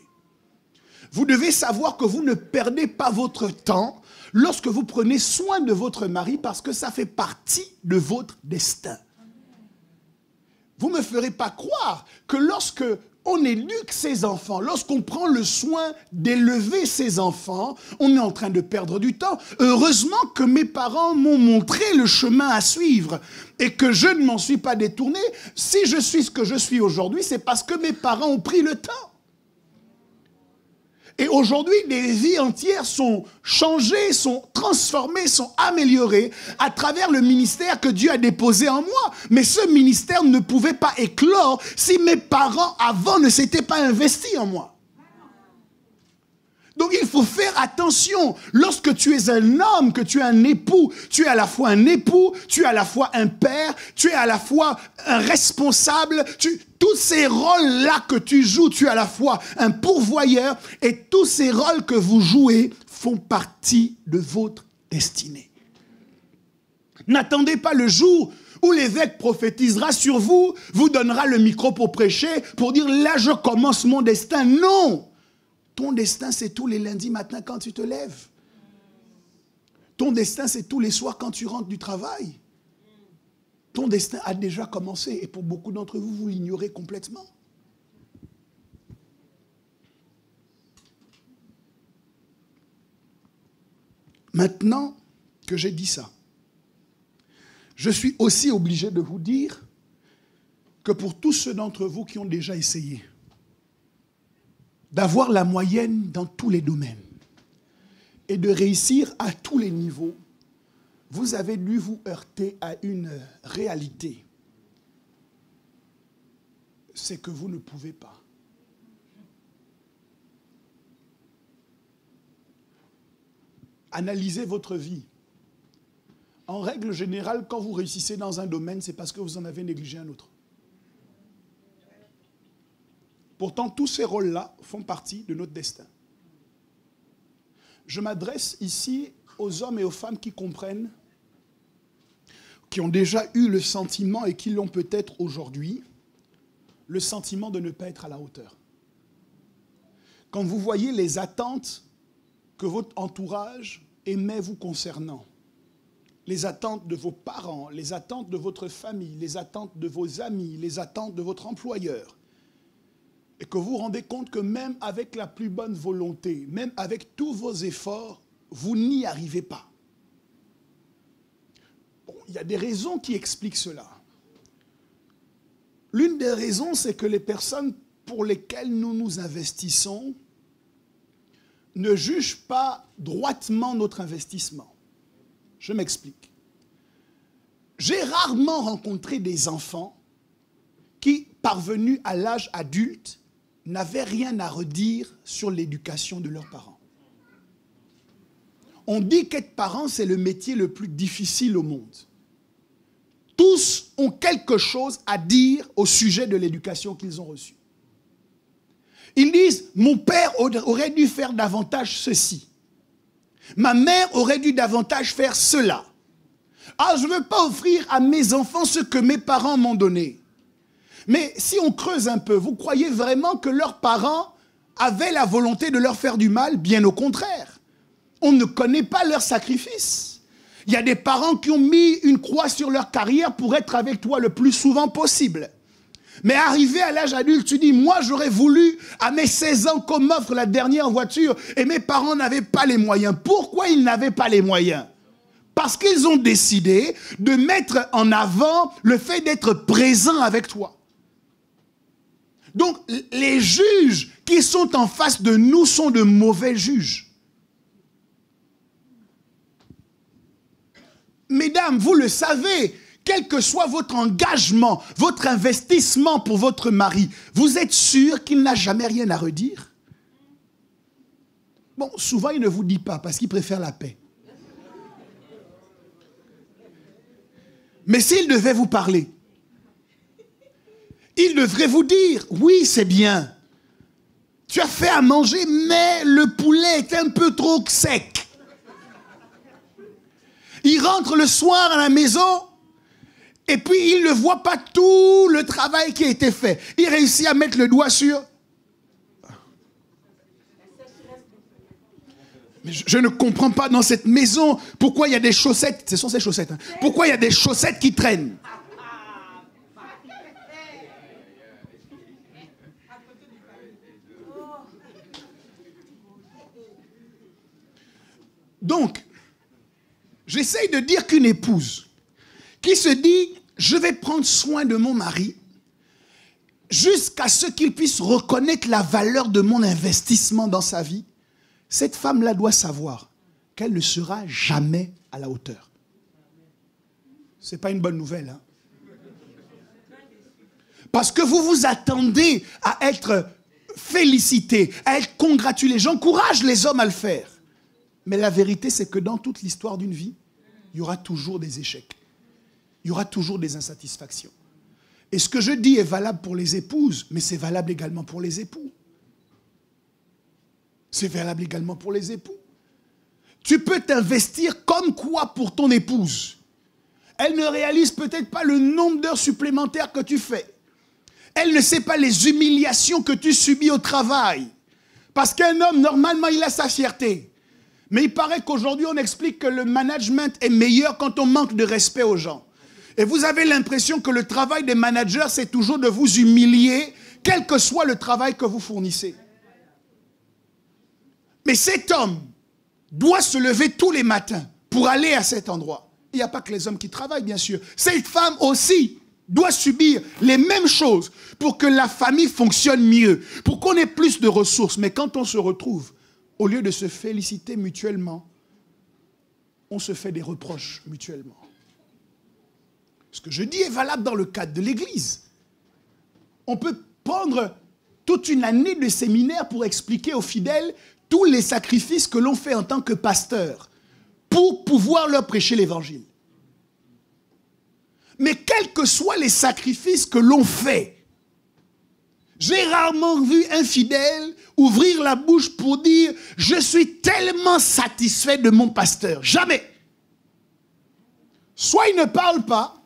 Vous devez savoir que vous ne perdez pas votre temps lorsque vous prenez soin de votre mari parce que ça fait partie de votre destin. Vous ne me ferez pas croire que lorsque on éduque ses enfants, lorsqu'on prend le soin d'élever ses enfants, on est en train de perdre du temps. Heureusement que mes parents m'ont montré le chemin à suivre et que je ne m'en suis pas détourné. Si je suis ce que je suis aujourd'hui, c'est parce que mes parents ont pris le temps. Et aujourd'hui, des vies entières sont changées, sont transformées, sont améliorées à travers le ministère que Dieu a déposé en moi. Mais ce ministère ne pouvait pas éclore si mes parents avant ne s'étaient pas investis en moi. Donc il faut faire attention. Lorsque tu es un homme, que tu es un époux, tu es à la fois un époux, tu es à la fois un père, tu es à la fois un responsable. Tous ces rôles-là que tu joues, tu es à la fois un pourvoyeur. Et tous ces rôles que vous jouez font partie de votre destinée. N'attendez pas le jour où l'évêque prophétisera sur vous, vous donnera le micro pour prêcher, pour dire là je commence mon destin. Non! Ton destin c'est tous les lundis matins quand tu te lèves. Ton destin c'est tous les soirs quand tu rentres du travail. Ton destin a déjà commencé et pour beaucoup d'entre vous, vous l'ignorez complètement. Maintenant que j'ai dit ça, je suis aussi obligé de vous dire que pour tous ceux d'entre vous qui ont déjà essayé d'avoir la moyenne dans tous les domaines et de réussir à tous les niveaux, vous avez dû vous heurter à une réalité. C'est que vous ne pouvez pas. Analysez votre vie. En règle générale, quand vous réussissez dans un domaine, c'est parce que vous en avez négligé un autre. Pourtant, tous ces rôles-là font partie de notre destin. Je m'adresse ici aux hommes et aux femmes qui comprennent, qui ont déjà eu le sentiment et qui l'ont peut-être aujourd'hui, le sentiment de ne pas être à la hauteur. Quand vous voyez les attentes que votre entourage émet vous concernant, les attentes de vos parents, les attentes de votre famille, les attentes de vos amis, les attentes de votre employeur, et que vous vous rendez compte que même avec la plus bonne volonté, même avec tous vos efforts, vous n'y arrivez pas. Bon, il y a des raisons qui expliquent cela. L'une des raisons, c'est que les personnes pour lesquelles nous nous investissons ne jugent pas droitement notre investissement. Je m'explique. J'ai rarement rencontré des enfants qui, parvenus à l'âge adulte, n'avaient rien à redire sur l'éducation de leurs parents. On dit qu'être parent, c'est le métier le plus difficile au monde. Tous ont quelque chose à dire au sujet de l'éducation qu'ils ont reçue. Ils disent, mon père aurait dû faire davantage ceci. Ma mère aurait dû davantage faire cela. Ah, je ne veux pas offrir à mes enfants ce que mes parents m'ont donné. Mais si on creuse un peu, vous croyez vraiment que leurs parents avaient la volonté de leur faire du mal? Bien au contraire. On ne connaît pas leur sacrifice. Il y a des parents qui ont mis une croix sur leur carrière pour être avec toi le plus souvent possible. Mais arrivé à l'âge adulte, tu dis, moi j'aurais voulu à mes 16 ans qu'on m'offre la dernière voiture et mes parents n'avaient pas les moyens. Pourquoi ils n'avaient pas les moyens? Parce qu'ils ont décidé de mettre en avant le fait d'être présent avec toi. Donc les juges qui sont en face de nous sont de mauvais juges. Mesdames, vous le savez, quel que soit votre engagement, votre investissement pour votre mari, vous êtes sûr qu'il n'a jamais rien à redire? Bon, souvent il ne vous dit pas parce qu'il préfère la paix. Mais s'il devait vous parler, il devrait vous dire, oui, c'est bien. Tu as fait à manger, mais le poulet est un peu trop sec. Il rentre le soir à la maison et puis il ne voit pas tout le travail qui a été fait. Il réussit à mettre le doigt sur... Mais je ne comprends pas dans cette maison pourquoi il y a des chaussettes. Ce sont ces chaussettes. Hein. Pourquoi il y a des chaussettes qui traînent? Donc, j'essaye de dire qu'une épouse qui se dit « je vais prendre soin de mon mari » jusqu'à ce qu'il puisse reconnaître la valeur de mon investissement dans sa vie, cette femme-là doit savoir qu'elle ne sera jamais à la hauteur. Ce n'est pas une bonne nouvelle. Hein? Parce que vous vous attendez à être féliciter, à être congratulé. J'encourage les hommes à le faire. Mais la vérité, c'est que dans toute l'histoire d'une vie, il y aura toujours des échecs. Il y aura toujours des insatisfactions. Et ce que je dis est valable pour les épouses, mais c'est valable également pour les époux. C'est valable également pour les époux. Tu peux t'investir comme quoi pour ton épouse. Elle ne réalise peut-être pas le nombre d'heures supplémentaires que tu fais. Elle ne sait pas les humiliations que tu subis au travail. Parce qu'un homme, normalement, il a sa fierté. Mais il paraît qu'aujourd'hui, on explique que le management est meilleur quand on manque de respect aux gens. Et vous avez l'impression que le travail des managers, c'est toujours de vous humilier, quel que soit le travail que vous fournissez. Mais cet homme doit se lever tous les matins pour aller à cet endroit. Il n'y a pas que les hommes qui travaillent, bien sûr. Cette femme aussi doit subir les mêmes choses pour que la famille fonctionne mieux, pour qu'on ait plus de ressources. Mais quand on se retrouve, au lieu de se féliciter mutuellement, on se fait des reproches mutuellement. Ce que je dis est valable dans le cadre de l'Église. On peut prendre toute une année de séminaire pour expliquer aux fidèles tous les sacrifices que l'on fait en tant que pasteur pour pouvoir leur prêcher l'Évangile. Mais quels que soient les sacrifices que l'on fait, j'ai rarement vu un fidèle ouvrir la bouche pour dire « Je suis tellement satisfait de mon pasteur ». Jamais. Soit il ne parle pas,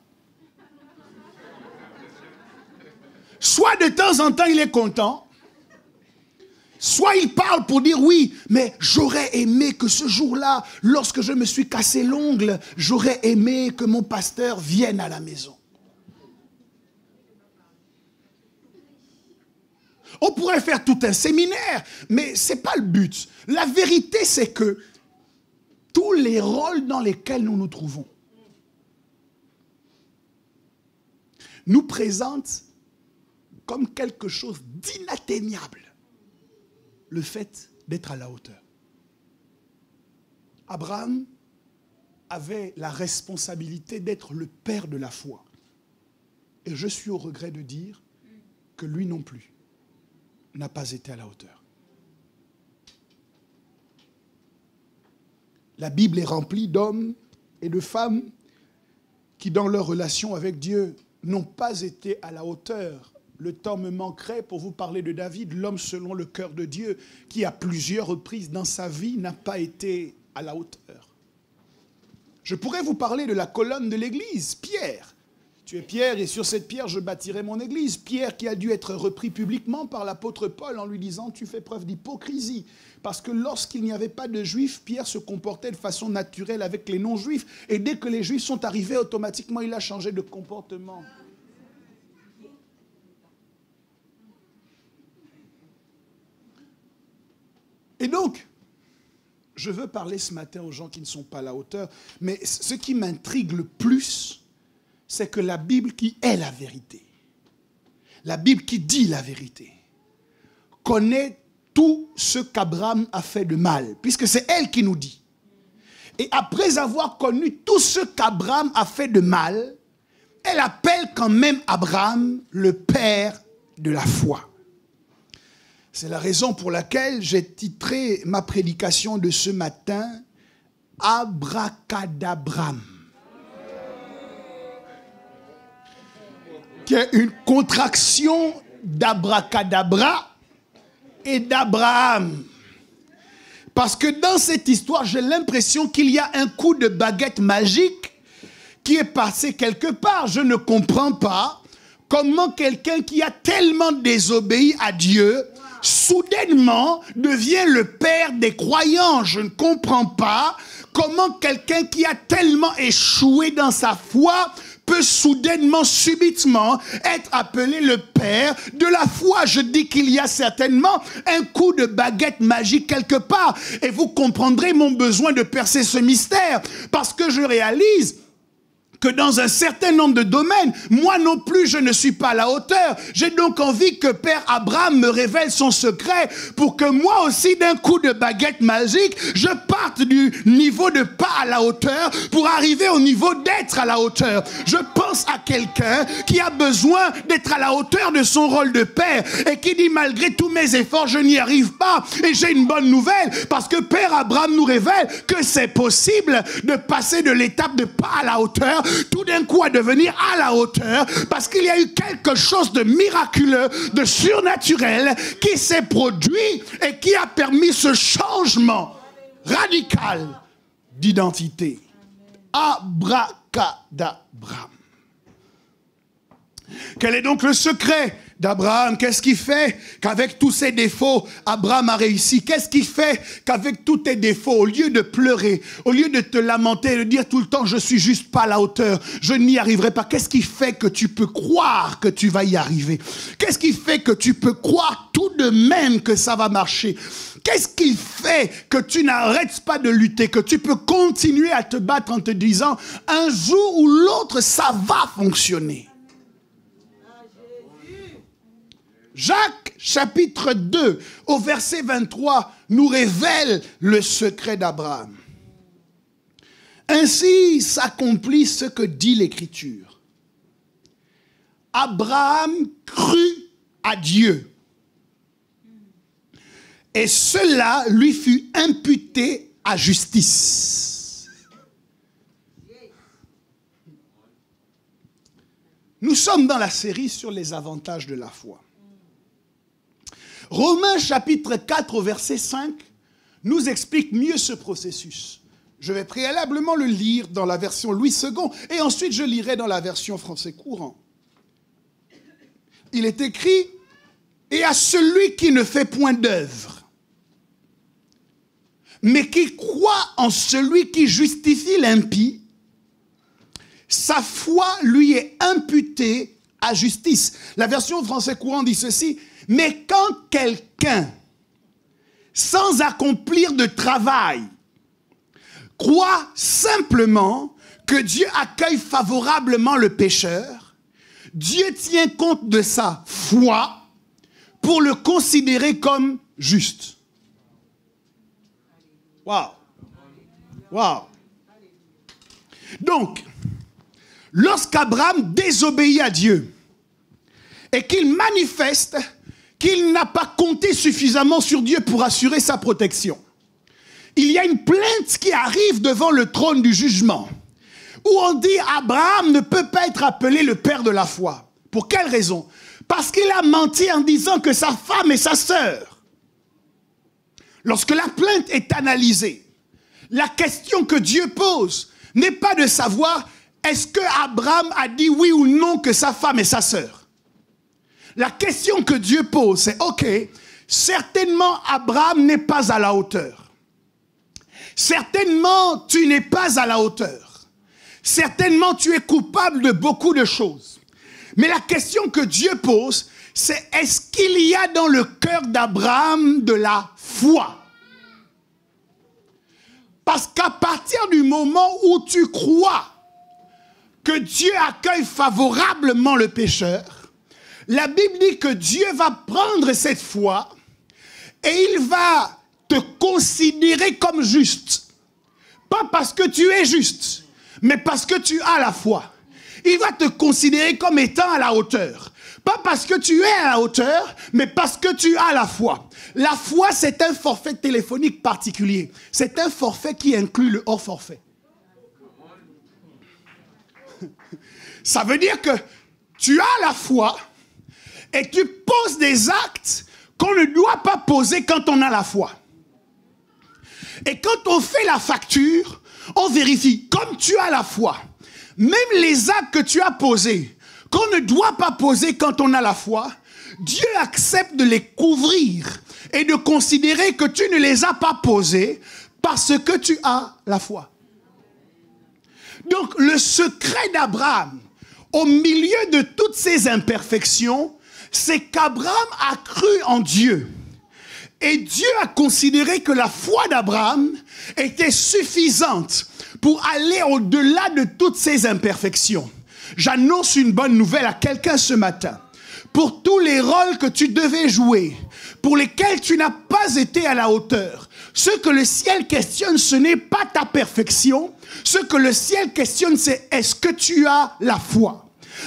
soit de temps en temps il est content, soit il parle pour dire oui, mais j'aurais aimé que ce jour-là, lorsque je me suis cassé l'ongle, j'aurais aimé que mon pasteur vienne à la maison. On pourrait faire tout un séminaire, mais ce n'est pas le but. La vérité, c'est que tous les rôles dans lesquels nous nous trouvons nous présentent comme quelque chose d'inatteignable le fait d'être à la hauteur. Abraham avait la responsabilité d'être le père de la foi. Et je suis au regret de dire que lui non plus n'a pas été à la hauteur. La Bible est remplie d'hommes et de femmes qui, dans leur relation avec Dieu, n'ont pas été à la hauteur. Le temps me manquerait pour vous parler de David, l'homme selon le cœur de Dieu, qui à plusieurs reprises dans sa vie n'a pas été à la hauteur. Je pourrais vous parler de la colonne de l'église, Pierre. Tu es Pierre et sur cette pierre je bâtirai mon église. Pierre qui a dû être repris publiquement par l'apôtre Paul en lui disant « Tu fais preuve d'hypocrisie ». Parce que lorsqu'il n'y avait pas de juifs, Pierre se comportait de façon naturelle avec les non-juifs. Et dès que les juifs sont arrivés, automatiquement il a changé de comportement. Et donc, je veux parler ce matin aux gens qui ne sont pas à la hauteur, mais ce qui m'intrigue le plus, c'est que la Bible qui est la vérité, la Bible qui dit la vérité, connaît tout ce qu'Abraham a fait de mal, puisque c'est elle qui nous dit. Et après avoir connu tout ce qu'Abraham a fait de mal, elle appelle quand même Abraham le père de la foi. C'est la raison pour laquelle j'ai titré ma prédication de ce matin « Abracadabram », qui est une contraction d'abracadabra et d'Abraham. Parce que dans cette histoire, j'ai l'impression qu'il y a un coup de baguette magique qui est passé quelque part. Je ne comprends pas comment quelqu'un qui a tellement désobéi à Dieu soudainement devient le père des croyants. Je ne comprends pas comment quelqu'un qui a tellement échoué dans sa foi peut soudainement, subitement être appelé le père de la foi. Je dis qu'il y a certainement un coup de baguette magique quelque part. Et vous comprendrez mon besoin de percer ce mystère. Parce que je réalise que dans un certain nombre de domaines, moi non plus, je ne suis pas à la hauteur. J'ai donc envie que Père Abraham me révèle son secret pour que moi aussi, d'un coup de baguette magique, je parte du niveau de pas à la hauteur pour arriver au niveau d'être à la hauteur. Je pense à quelqu'un qui a besoin d'être à la hauteur de son rôle de père et qui dit, malgré tous mes efforts, je n'y arrive pas. Et j'ai une bonne nouvelle, parce que Père Abraham nous révèle que c'est possible de passer de l'étape de pas à la hauteur tout d'un coup à devenir à la hauteur, parce qu'il y a eu quelque chose de miraculeux, de surnaturel qui s'est produit et qui a permis ce changement radical d'identité. Abracadabra. Quel est donc le secret d'Abraham? Qu'est-ce qui fait qu'avec tous ses défauts, Abraham a réussi? Qu'est-ce qui fait qu'avec tous tes défauts, au lieu de pleurer, au lieu de te lamenter, de dire tout le temps, je suis juste pas à la hauteur, je n'y arriverai pas, qu'est-ce qui fait que tu peux croire que tu vas y arriver? Qu'est-ce qui fait que tu peux croire tout de même que ça va marcher? Qu'est-ce qui fait que tu n'arrêtes pas de lutter, que tu peux continuer à te battre en te disant, un jour ou l'autre, ça va fonctionner? Jacques, chapitre 2, au verset 23, nous révèle le secret d'Abraham. Ainsi s'accomplit ce que dit l'Écriture. Abraham crut à Dieu. Et cela lui fut imputé à justice. Nous sommes dans la série sur les avantages de la foi. Romains chapitre 4 au verset 5 nous explique mieux ce processus. Je vais préalablement le lire dans la version Louis II et ensuite je lirai dans la version français courant. Il est écrit, et à celui qui ne fait point d'œuvre, mais qui croit en celui qui justifie l'impie, sa foi lui est imputée à justice. La version français courant dit ceci, mais quand quelqu'un, sans accomplir de travail, croit simplement que Dieu accueille favorablement le pécheur, Dieu tient compte de sa foi pour le considérer comme juste. Waouh! Waouh! Donc, lorsqu'Abraham désobéit à Dieu et qu'il manifeste qu'il n'a pas compté suffisamment sur Dieu pour assurer sa protection, il y a une plainte qui arrive devant le trône du jugement, où on dit Abraham ne peut pas être appelé le père de la foi. Pour quelle raison? Parce qu'il a menti en disant que sa femme est sa sœur. Lorsque la plainte est analysée, la question que Dieu pose n'est pas de savoir est-ce que Abraham a dit oui ou non que sa femme est sa sœur. La question que Dieu pose, c'est ok, certainement Abraham n'est pas à la hauteur. Certainement tu n'es pas à la hauteur. Certainement tu es coupable de beaucoup de choses. Mais la question que Dieu pose, c'est est-ce qu'il y a dans le cœur d'Abraham de la foi? Parce qu'à partir du moment où tu crois que Dieu accueille favorablement le pécheur, la Bible dit que Dieu va prendre cette foi et il va te considérer comme juste. Pas parce que tu es juste, mais parce que tu as la foi. Il va te considérer comme étant à la hauteur. Pas parce que tu es à la hauteur, mais parce que tu as la foi. La foi, c'est un forfait téléphonique particulier. C'est un forfait qui inclut le hors forfait. Ça veut dire que tu as la foi et tu poses des actes qu'on ne doit pas poser quand on a la foi. Et quand on fait la facture, on vérifie, comme tu as la foi, même les actes que tu as posés, qu'on ne doit pas poser quand on a la foi, Dieu accepte de les couvrir et de considérer que tu ne les as pas posés parce que tu as la foi. Donc le secret d'Abraham, au milieu de toutes ces imperfections, c'est qu'Abraham a cru en Dieu. Et Dieu a considéré que la foi d'Abraham était suffisante pour aller au-delà de toutes ses imperfections. J'annonce une bonne nouvelle à quelqu'un ce matin. Pour tous les rôles que tu devais jouer, pour lesquels tu n'as pas été à la hauteur, ce que le ciel questionne, ce n'est pas ta perfection. Ce que le ciel questionne, c'est est-ce que tu as la foi?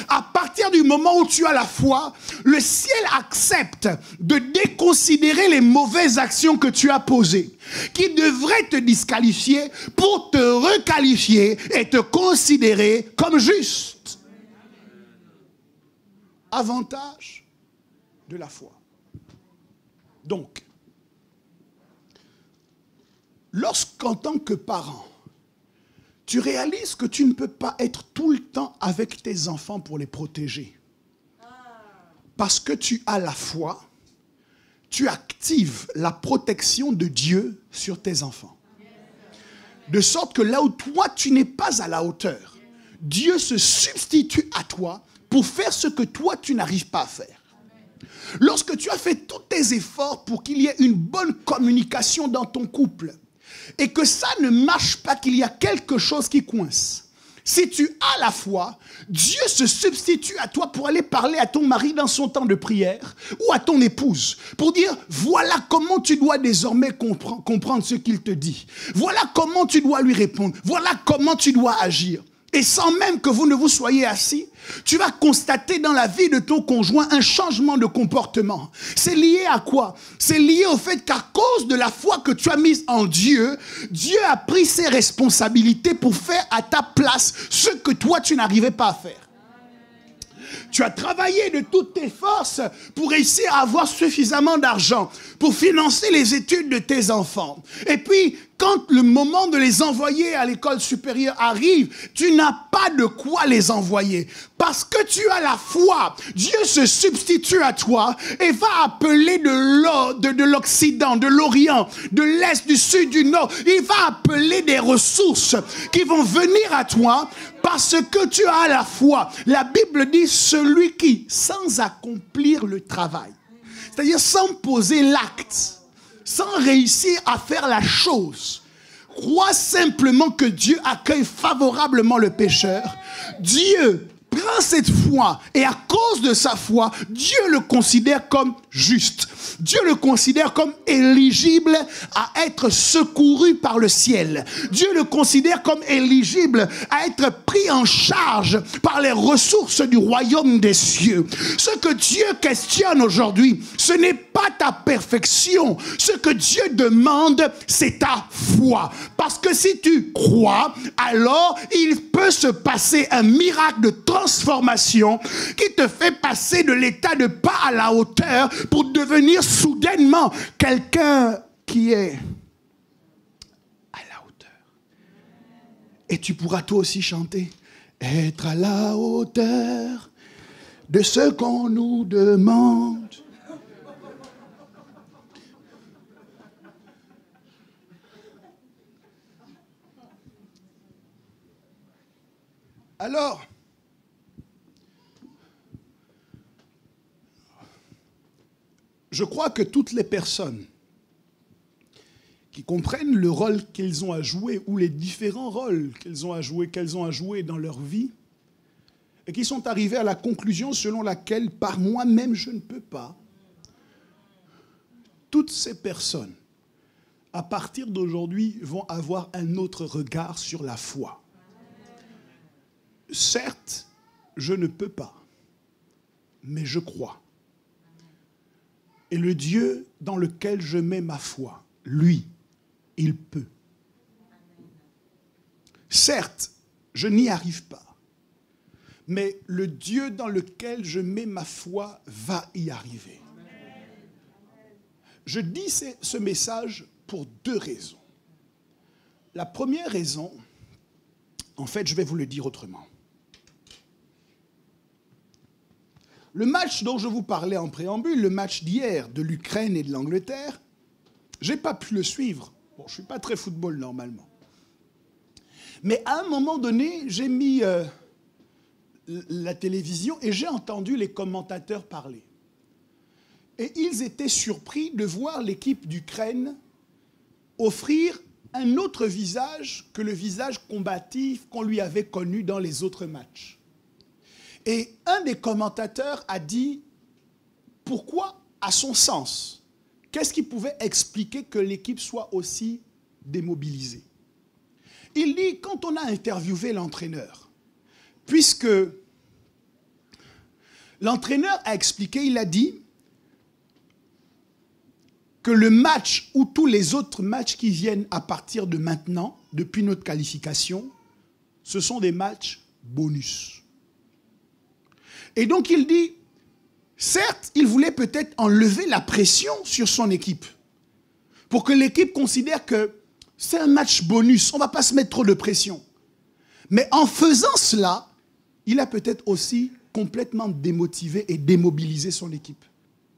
À partir du moment où tu as la foi, le ciel accepte de déconsidérer les mauvaises actions que tu as posées, qui devraient te disqualifier pour te requalifier et te considérer comme juste. Avantage de la foi. Donc, lorsqu'en tant que parent, tu réalises que tu ne peux pas être tout le temps avec tes enfants pour les protéger. Parce que tu as la foi, tu actives la protection de Dieu sur tes enfants. De sorte que là où toi, tu n'es pas à la hauteur, Dieu se substitue à toi pour faire ce que toi, tu n'arrives pas à faire. Lorsque tu as fait tous tes efforts pour qu'il y ait une bonne communication dans ton couple, et que ça ne marche pas, qu'il y a quelque chose qui coince. Si tu as la foi, Dieu se substitue à toi pour aller parler à ton mari dans son temps de prière ou à ton épouse pour dire voilà comment tu dois désormais comprendre ce qu'il te dit. Voilà comment tu dois lui répondre. Voilà comment tu dois agir. Et sans même que vous ne vous soyez assis, tu vas constater dans la vie de ton conjoint un changement de comportement. C'est lié à quoi? C'est lié au fait qu'à cause de la foi que tu as mise en Dieu, Dieu a pris ses responsabilités pour faire à ta place ce que toi tu n'arrivais pas à faire. Tu as travaillé de toutes tes forces pour réussir à avoir suffisamment d'argent pour financer les études de tes enfants. Et puis, quand le moment de les envoyer à l'école supérieure arrive, tu n'as pas de quoi les envoyer. Parce que tu as la foi, Dieu se substitue à toi et va appeler de l'Occident, de l'Orient, de l'Est, du Sud, du Nord. Il va appeler des ressources qui vont venir à toi parce que tu as la foi. La Bible dit celui qui, sans accomplir le travail, c'est-à-dire sans poser l'acte, sans réussir à faire la chose, crois simplement que Dieu accueille favorablement le pécheur. Dieu prend cette foi et à cause de sa foi, Dieu le considère comme juste. Dieu le considère comme éligible à être secouru par le ciel. Dieu le considère comme éligible à être pris en charge par les ressources du royaume des cieux. Ce que Dieu questionne aujourd'hui, ce n'est pas ta perfection. Ce que Dieu demande, c'est ta foi. Parce que si tu crois, alors il peut se passer un miracle de transformation qui te fait passer de l'état de pas à la hauteur pour devenir soudainement quelqu'un qui est à la hauteur. Et tu pourras toi aussi chanter être à la hauteur de ce qu'on nous demande. Alors, je crois que toutes les personnes qui comprennent le rôle qu'ils ont à jouer ou les différents rôles qu'elles ont à jouer dans leur vie et qui sont arrivées à la conclusion selon laquelle par moi-même je ne peux pas, toutes ces personnes, à partir d'aujourd'hui, vont avoir un autre regard sur la foi. Certes, je ne peux pas, mais je crois. Et le Dieu dans lequel je mets ma foi, lui, il peut. Certes, je n'y arrive pas, mais le Dieu dans lequel je mets ma foi va y arriver. Je dis ce message pour deux raisons. La première raison, en fait, je vais vous le dire autrement. Le match dont je vous parlais en préambule, le match d'hier de l'Ukraine et de l'Angleterre, je n'ai pas pu le suivre. Bon, je ne suis pas très football normalement. Mais à un moment donné, j'ai mis la télévision et j'ai entendu les commentateurs parler. Et ils étaient surpris de voir l'équipe d'Ukraine offrir un autre visage que le visage combatif qu'on lui avait connu dans les autres matchs. Et un des commentateurs a dit pourquoi, à son sens, qu'est-ce qui pouvait expliquer que l'équipe soit aussi démobilisée? Il dit, quand on a interviewé l'entraîneur, puisque l'entraîneur a expliqué, il a dit que le match ou tous les autres matchs qui viennent à partir de maintenant, depuis notre qualification, ce sont des matchs bonus. Et donc il dit, certes, il voulait peut-être enlever la pression sur son équipe, pour que l'équipe considère que c'est un match bonus, on ne va pas se mettre trop de pression. Mais en faisant cela, il a peut-être aussi complètement démotivé et démobilisé son équipe.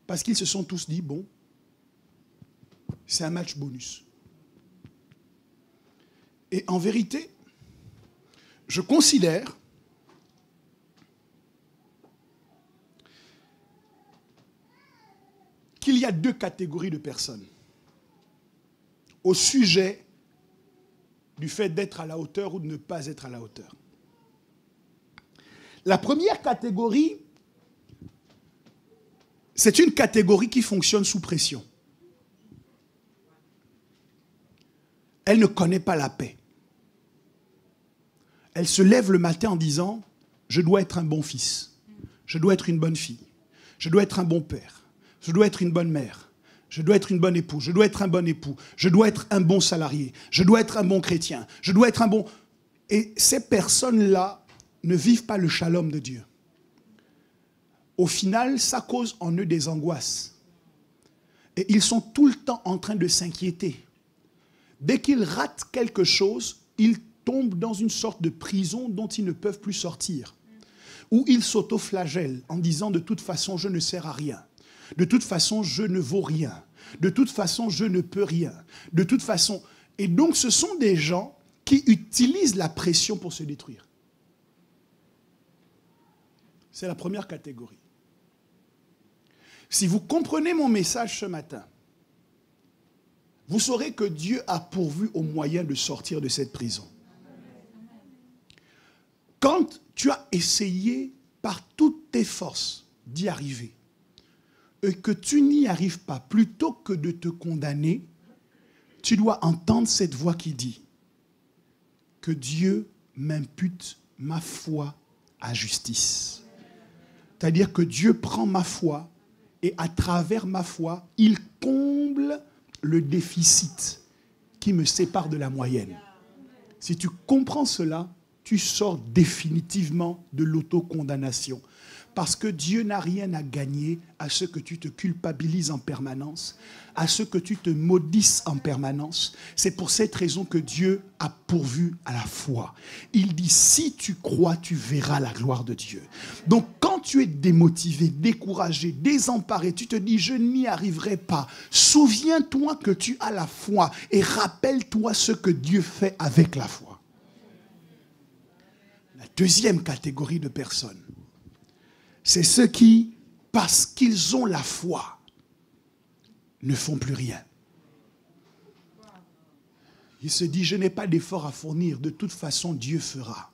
Parce qu'ils se sont tous dit, bon, c'est un match bonus. Et en vérité, je considère qu'il y a deux catégories de personnes au sujet du fait d'être à la hauteur ou de ne pas être à la hauteur. La première catégorie, c'est une catégorie qui fonctionne sous pression. Elle ne connaît pas la paix. Elle se lève le matin en disant « Je dois être un bon fils, je dois être une bonne fille, je dois être un bon père, je dois être une bonne mère, je dois être une bonne épouse, je dois être un bon époux, je dois être un bon salarié, je dois être un bon chrétien, je dois être un bon... » Et ces personnes-là ne vivent pas le shalom de Dieu. Au final, ça cause en eux des angoisses. Et ils sont tout le temps en train de s'inquiéter. Dès qu'ils ratent quelque chose, ils tombent dans une sorte de prison dont ils ne peuvent plus sortir. Ou ils s'autoflagellent en disant « de toute façon, je ne sers à rien. De toute façon, je ne vaux rien. De toute façon, je ne peux rien. De toute façon... » Et donc, ce sont des gens qui utilisent la pression pour se détruire. C'est la première catégorie. Si vous comprenez mon message ce matin, vous saurez que Dieu a pourvu au moyen de sortir de cette prison. Quand tu as essayé par toutes tes forces d'y arriver et que tu n'y arrives pas, plutôt que de te condamner, tu dois entendre cette voix qui dit que Dieu m'impute ma foi à justice. C'est-à-dire que Dieu prend ma foi et à travers ma foi, il comble le déficit qui me sépare de la moyenne. Si tu comprends cela, tu sors définitivement de l'autocondamnation. Parce que Dieu n'a rien à gagner à ce que tu te culpabilises en permanence, à ce que tu te maudisses en permanence. C'est pour cette raison que Dieu a pourvu à la foi. Il dit, si tu crois, tu verras la gloire de Dieu. Donc quand tu es démotivé, découragé, désemparé, tu te dis, je n'y arriverai pas. Souviens-toi que tu as la foi et rappelle-toi ce que Dieu fait avec la foi. La deuxième catégorie de personnes, c'est ceux qui, parce qu'ils ont la foi, ne font plus rien. Il se dit, je n'ai pas d'effort à fournir, de toute façon Dieu fera.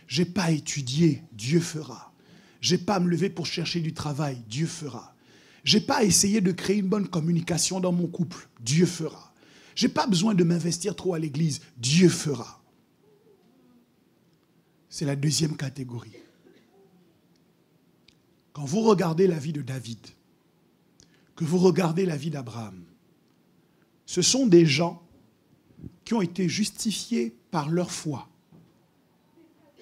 Je n'ai pas étudié, Dieu fera. Je n'ai pas à me lever pour chercher du travail, Dieu fera. Je n'ai pas à essayer de créer une bonne communication dans mon couple, Dieu fera. Je n'ai pas besoin de m'investir trop à l'église, Dieu fera. C'est la deuxième catégorie. Quand vous regardez la vie de David, que vous regardez la vie d'Abraham, ce sont des gens qui ont été justifiés par leur foi.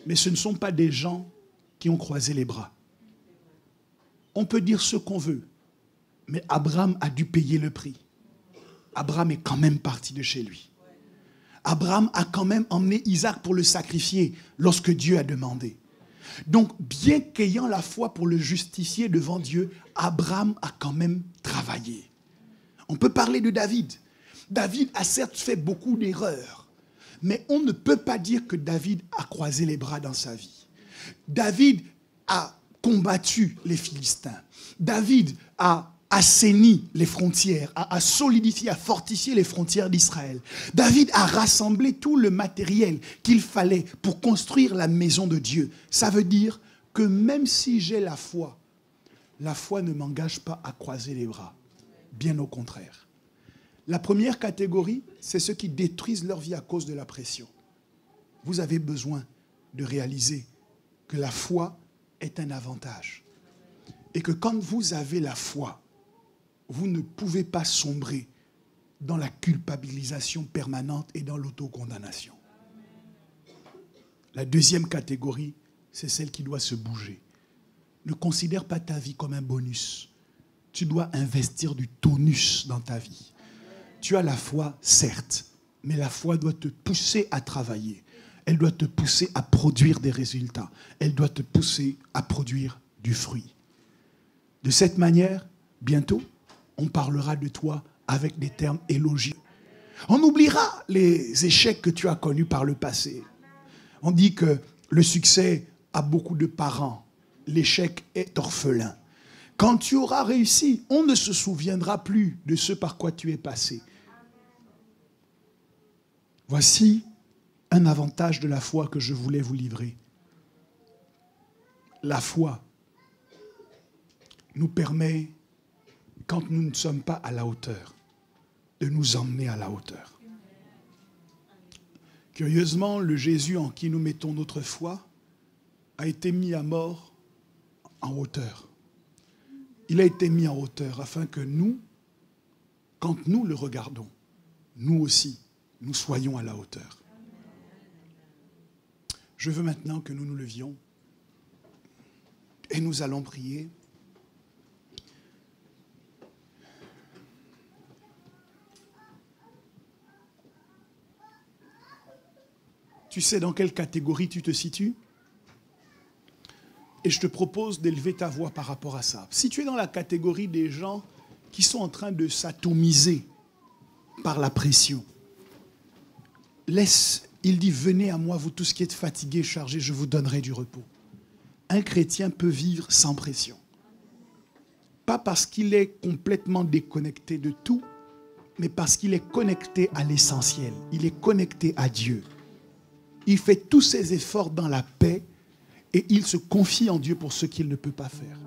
Mais ce ne sont pas des gens qui ont croisé les bras. On peut dire ce qu'on veut, mais Abraham a dû payer le prix. Abraham est quand même parti de chez lui. Abraham a quand même emmené Isaac pour le sacrifier lorsque Dieu a demandé. Donc, bien qu'ayant la foi pour le justifier devant Dieu, Abraham a quand même travaillé. On peut parler de David. David a certes fait beaucoup d'erreurs, mais on ne peut pas dire que David a croisé les bras dans sa vie. David a combattu les Philistins. David a assaini les frontières, a solidifié, a fortifié les frontières d'Israël. David a rassemblé tout le matériel qu'il fallait pour construire la maison de Dieu. Ça veut dire que même si j'ai la foi ne m'engage pas à croiser les bras. Bien au contraire. La première catégorie, c'est ceux qui détruisent leur vie à cause de la pression. Vous avez besoin de réaliser que la foi est un avantage. Et que quand vous avez la foi, vous ne pouvez pas sombrer dans la culpabilisation permanente et dans l'autocondamnation. La deuxième catégorie, c'est celle qui doit se bouger. Ne considère pas ta vie comme un bonus. Tu dois investir du tonus dans ta vie. Tu as la foi, certes, mais la foi doit te pousser à travailler. Elle doit te pousser à produire des résultats. Elle doit te pousser à produire du fruit. De cette manière, bientôt, on parlera de toi avec des termes élogieux. On oubliera les échecs que tu as connus par le passé. On dit que le succès a beaucoup de parents. L'échec est orphelin. Quand tu auras réussi, on ne se souviendra plus de ce par quoi tu es passé. Voici un avantage de la foi que je voulais vous livrer. La foi nous permet, quand nous ne sommes pas à la hauteur, de nous emmener à la hauteur. Curieusement, le Jésus en qui nous mettons notre foi a été mis à mort en hauteur. Il a été mis en hauteur afin que nous, quand nous le regardons, nous aussi, nous soyons à la hauteur. Je veux maintenant que nous nous levions et nous allons prier. Tu sais dans quelle catégorie tu te situes? Et je te propose d'élever ta voix par rapport à ça. Si tu es dans la catégorie des gens qui sont en train de s'atomiser par la pression, il dit, venez à moi, vous tous qui êtes fatigués, chargés, je vous donnerai du repos. Un chrétien peut vivre sans pression. Pas parce qu'il est complètement déconnecté de tout, mais parce qu'il est connecté à l'essentiel. Il est connecté à Dieu. Il fait tous ses efforts dans la paix et il se confie en Dieu pour ce qu'il ne peut pas faire.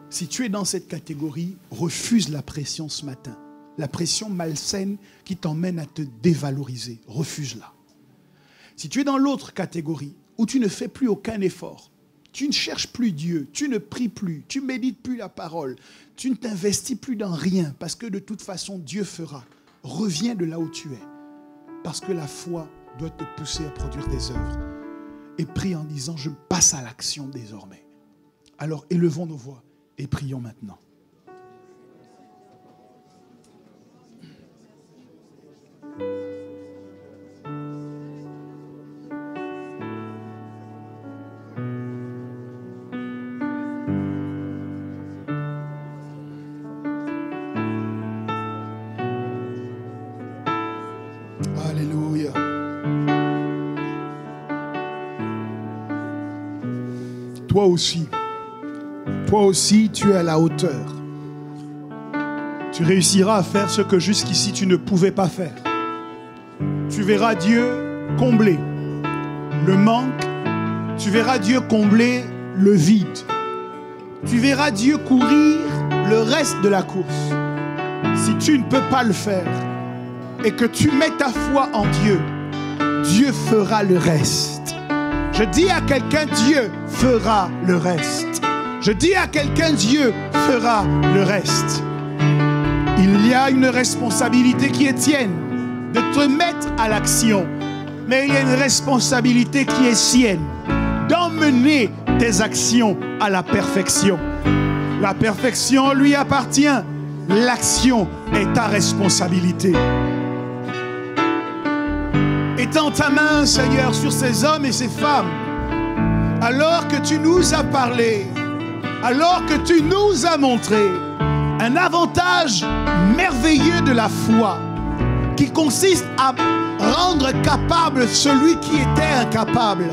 Si tu es dans cette catégorie, refuse la pression ce matin. La pression malsaine qui t'emmène à te dévaloriser, refuse-la. Si tu es dans l'autre catégorie, où tu ne fais plus aucun effort, tu ne cherches plus Dieu, tu ne pries plus, tu ne médites plus la parole, tu ne t'investis plus dans rien, parce que de toute façon, Dieu fera. Reviens de là où tu es, parce que la foi doit te pousser à produire des œuvres. Et prie en disant, je passe à l'action désormais. Alors élevons nos voix et prions maintenant. Alléluia. Toi aussi, tu es à la hauteur. Tu réussiras à faire ce que jusqu'ici tu ne pouvais pas faire. Tu verras Dieu combler le manque. Tu verras Dieu combler le vide. Tu verras Dieu courir le reste de la course. Si tu ne peux pas le faire et que tu mets ta foi en Dieu, Dieu fera le reste. Je dis à quelqu'un, Dieu fera le reste. Je dis à quelqu'un, Dieu fera le reste. Il y a une responsabilité qui est tienne de te mettre à l'action. Mais il y a une responsabilité qui est sienne d'emmener tes actions à la perfection. La perfection lui appartient. L'action est ta responsabilité. Étends ta main, Seigneur, sur ces hommes et ces femmes. Alors que tu nous as parlé, alors que tu nous as montré un avantage merveilleux de la foi qui consiste à rendre capable celui qui était incapable,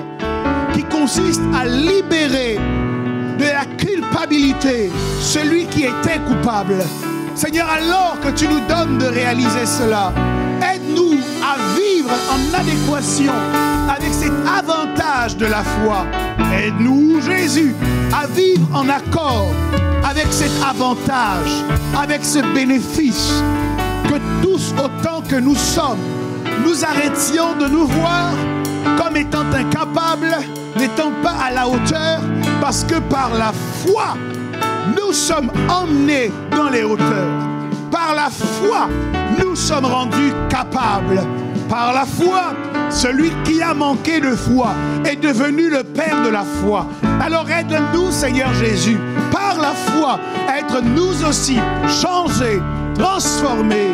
qui consiste à libérer de la culpabilité, celui qui était coupable. Seigneur, alors que tu nous donnes de réaliser cela, aide-nous à vivre en adéquation avec cet avantage de la foi. Aide-nous, Jésus, à vivre en accord avec cet avantage, avec ce bénéfice. Que tous, autant que nous sommes, nous arrêtions de nous voir comme étant incapables, n'étant pas à la hauteur, parce que par la foi, nous sommes emmenés dans les hauteurs. Par la foi, nous sommes rendus capables. Par la foi, celui qui a manqué de foi est devenu le Père de la foi. Alors aide-nous, Seigneur Jésus, par la foi, à être nous aussi changés, transformés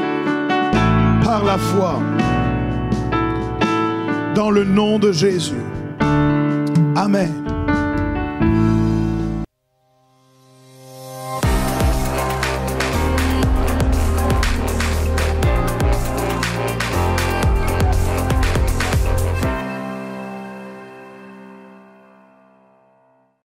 par la foi. Dans le nom de Jésus. Amen.